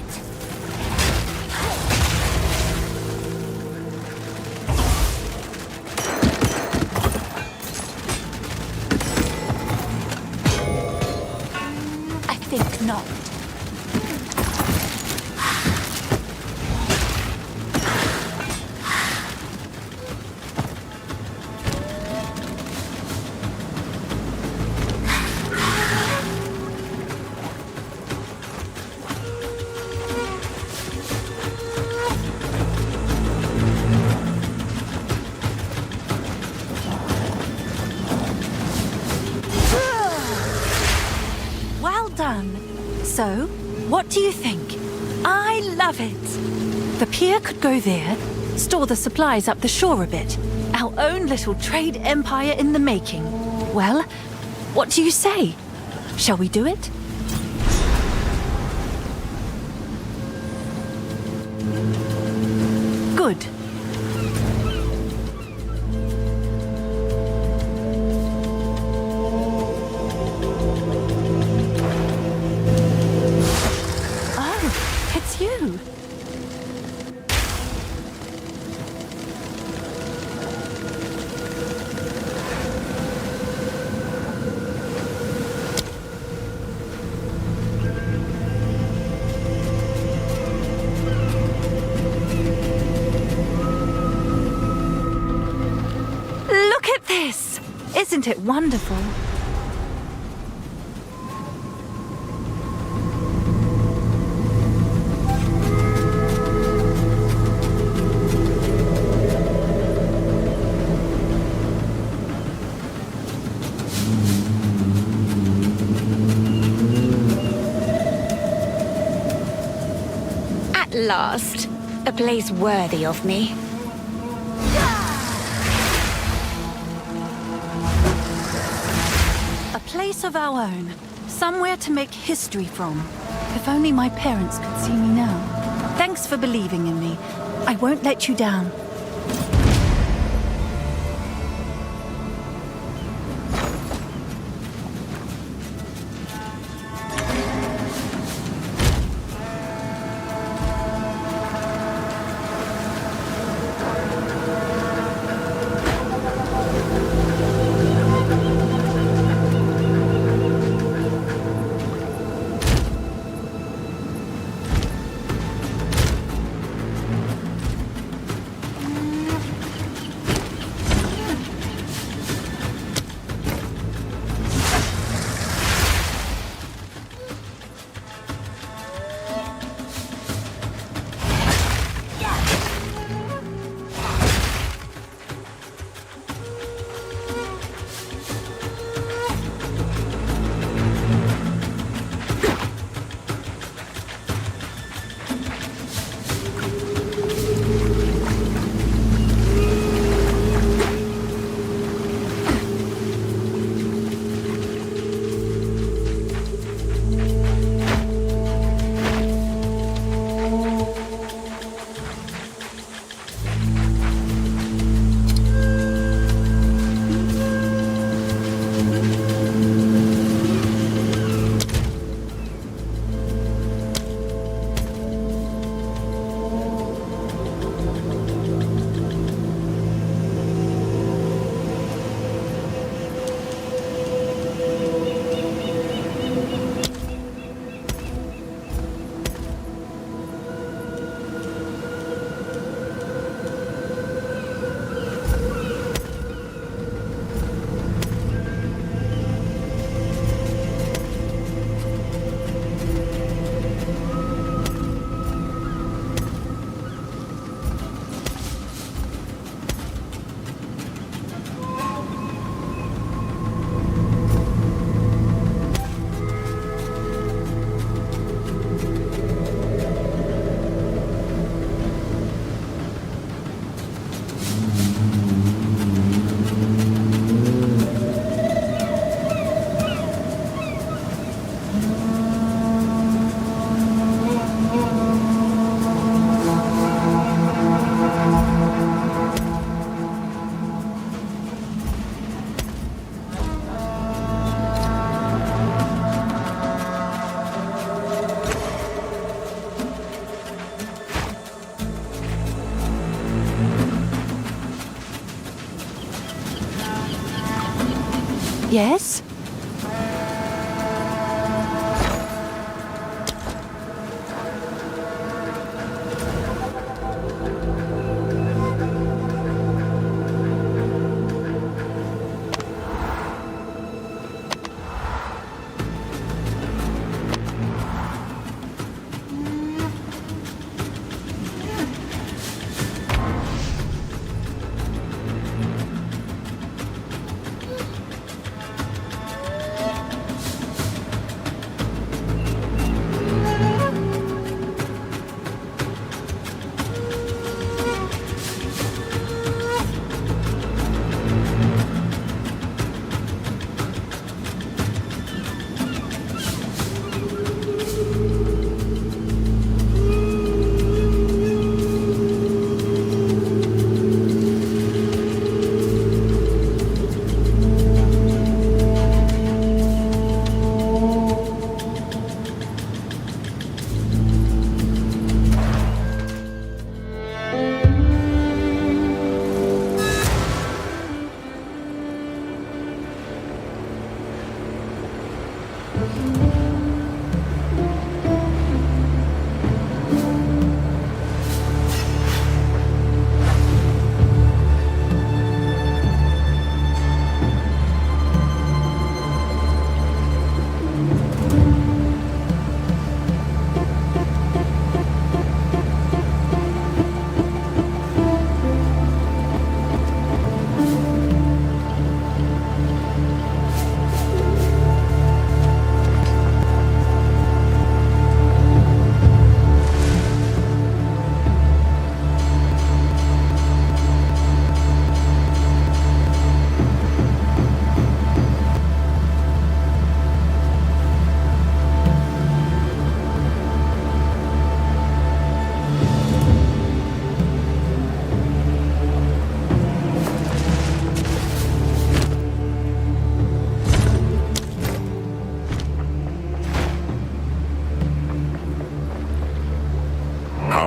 I think not. Well done. So, what do you think? I love it. The pier could go there, store the supplies up the shore a bit. Our own little trade empire in the making. Well, what do you say? Shall we do it? Good. Oh, it's you. Isn't it wonderful? At last, a place worthy of me. A place of our own. Somewhere to make history from. If only my parents could see me now. Thanks for believing in me. I won't let you down. Yes?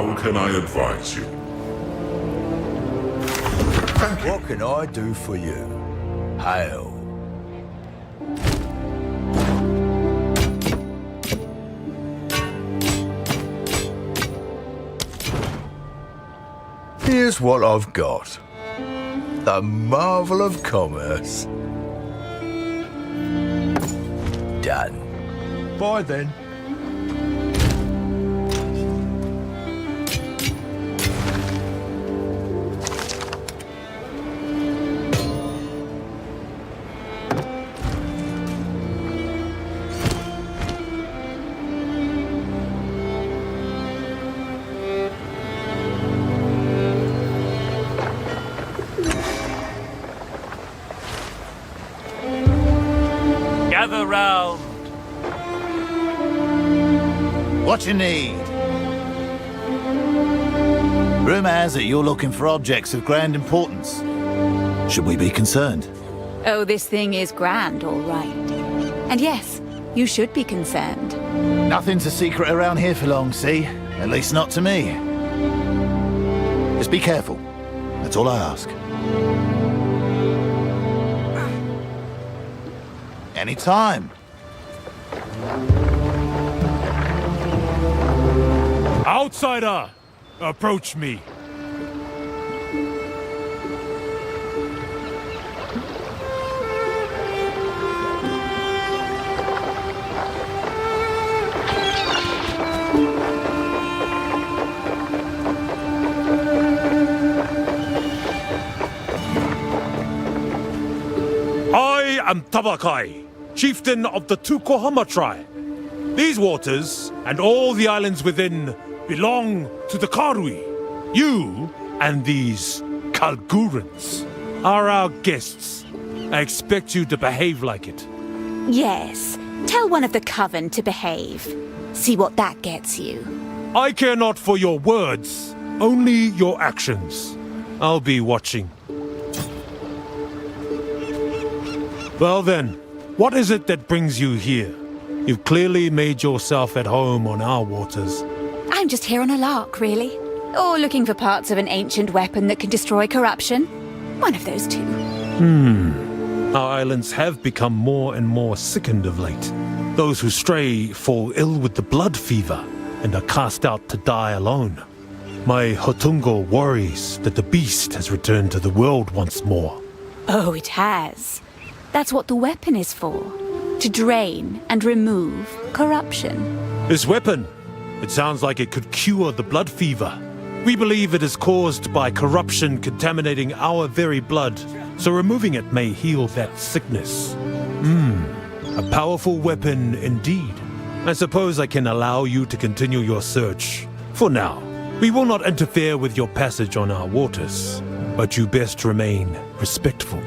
How can I advise you? What can I do for you? Hail. Here's what I've got. The marvel of commerce. Done. Bye then. Gather round. What you need? Rumour has it you're looking for objects of grand importance. Should we be concerned? Oh, this thing is grand, all right. And yes, you should be concerned. Nothing's a secret around here for long, see? At least not to me. Just be careful. That's all I ask. Anytime. Outsider! Approach me. I am Tabakai, chieftain of the Tukohama tribe. These waters, and all the islands within, belong to the Karui. You and these Kalgurans are our guests. I expect you to behave like it. Yes, tell one of the coven to behave. See what that gets you. I care not for your words, only your actions. I'll be watching. Well then, what is it that brings you here? You've clearly made yourself at home on our waters. I'm just here on a lark, really. Or looking for parts of an ancient weapon that can destroy corruption. One of those two. Our islands have become more and more sickened of late. Those who stray fall ill with the blood fever and are cast out to die alone. My Hotungo worries that the beast has returned to the world once more. Oh, it has. That's what the weapon is for. To drain and remove corruption. This weapon, it sounds like it could cure the blood fever. We believe it is caused by corruption contaminating our very blood, so removing it may heal that sickness. A powerful weapon indeed. I suppose I can allow you to continue your search. For now, we will not interfere with your passage on our waters, but you best remain respectful.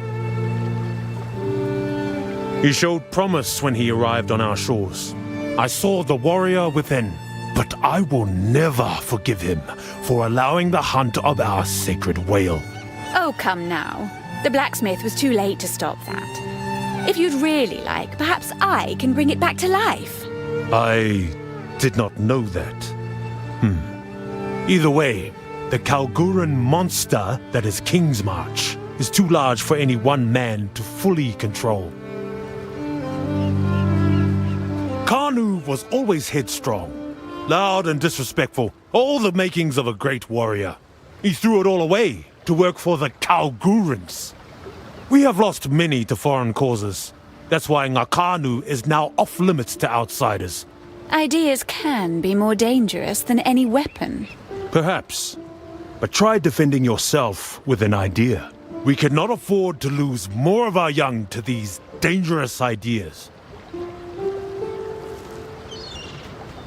He showed promise when he arrived on our shores. I saw the warrior within, but I will never forgive him for allowing the hunt of our sacred whale. Oh, come now. The blacksmith was too late to stop that. If you'd really like, perhaps I can bring it back to life. I did not know that. Either way, the Kalguran monster that is King's March is too large for any one man to fully control. Kanu was always headstrong, loud and disrespectful, all the makings of a great warrior. He threw it all away to work for the Kalgurans. We have lost many to foreign causes. That's why Ngakanu is now off-limits to outsiders. Ideas can be more dangerous than any weapon. Perhaps. But try defending yourself with an idea. We cannot afford to lose more of our young to these dangerous ideas.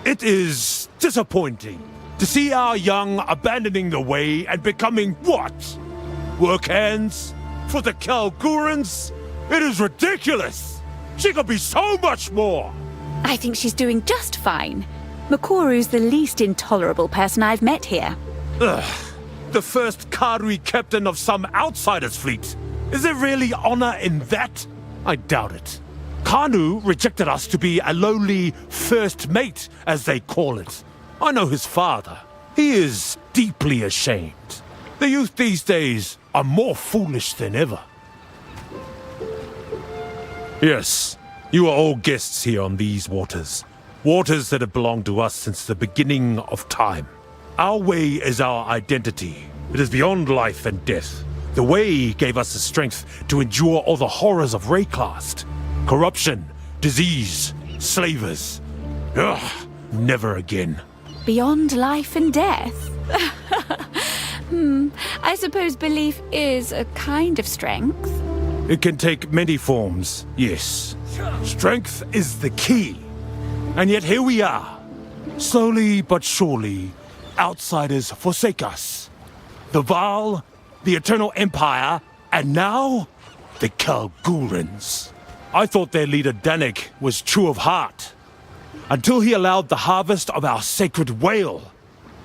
It is disappointing to see our young abandoning the way and becoming what? Work hands? For the Kalgurans? It is ridiculous! She could be so much more! I think she's doing just fine. Makoru's the least intolerable person I've met here. Ugh. The first Karui captain of some outsider's fleet. Is there really honor in that? I doubt it. Kanu rejected us to be a lowly first mate, as they call it. I know his father. He is deeply ashamed. The youth these days are more foolish than ever. Yes, you are all guests here on these waters. Waters that have belonged to us since the beginning of time. Our way is our identity. It is beyond life and death. The way gave us the strength to endure all the horrors of Wraeclast. Corruption, disease, slavers. Ugh, never again. Beyond life and death? I suppose belief is a kind of strength. It can take many forms, yes. Strength is the key. And yet here we are. Slowly but surely, outsiders forsake us. The Val, the Eternal Empire, and now, the Kalgurans. I thought their leader Danik was true of heart, until he allowed the harvest of our sacred whale,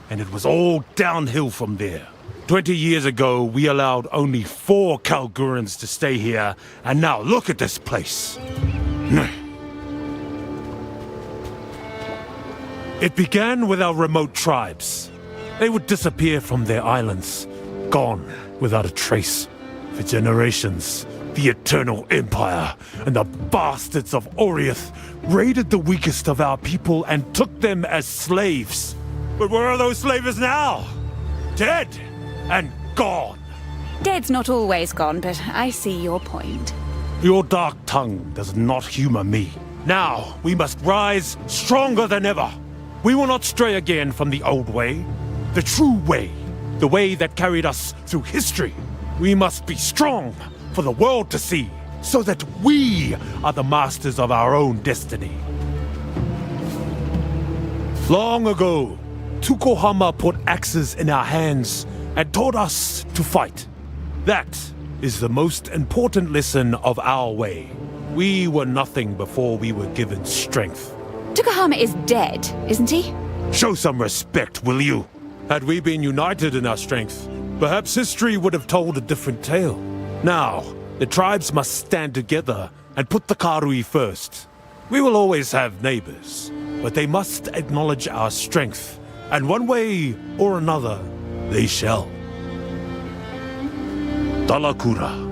and it was all downhill from there. 20 years ago, we allowed only 4 Kalgurans to stay here, and now look at this place. It began with our remote tribes. They would disappear from their islands, gone without a trace. For generations, the Eternal Empire and the bastards of Oriath raided the weakest of our people and took them as slaves. But where are those slavers now? Dead and gone. Dead's not always gone, but I see your point. Your dark tongue does not humor me. Now, we must rise stronger than ever. We will not stray again from the old way, the true way, the way that carried us through history. We must be strong for the world to see, so that we are the masters of our own destiny. Long ago, Tukohama put axes in our hands and taught us to fight. That is the most important lesson of our way. We were nothing before we were given strength. Tukohama is dead, isn't he? Show some respect, will you? Had we been united in our strength, perhaps history would have told a different tale. Now, the tribes must stand together and put the Karui first. We will always have neighbors, but they must acknowledge our strength, and one way or another, they shall. Dalakura.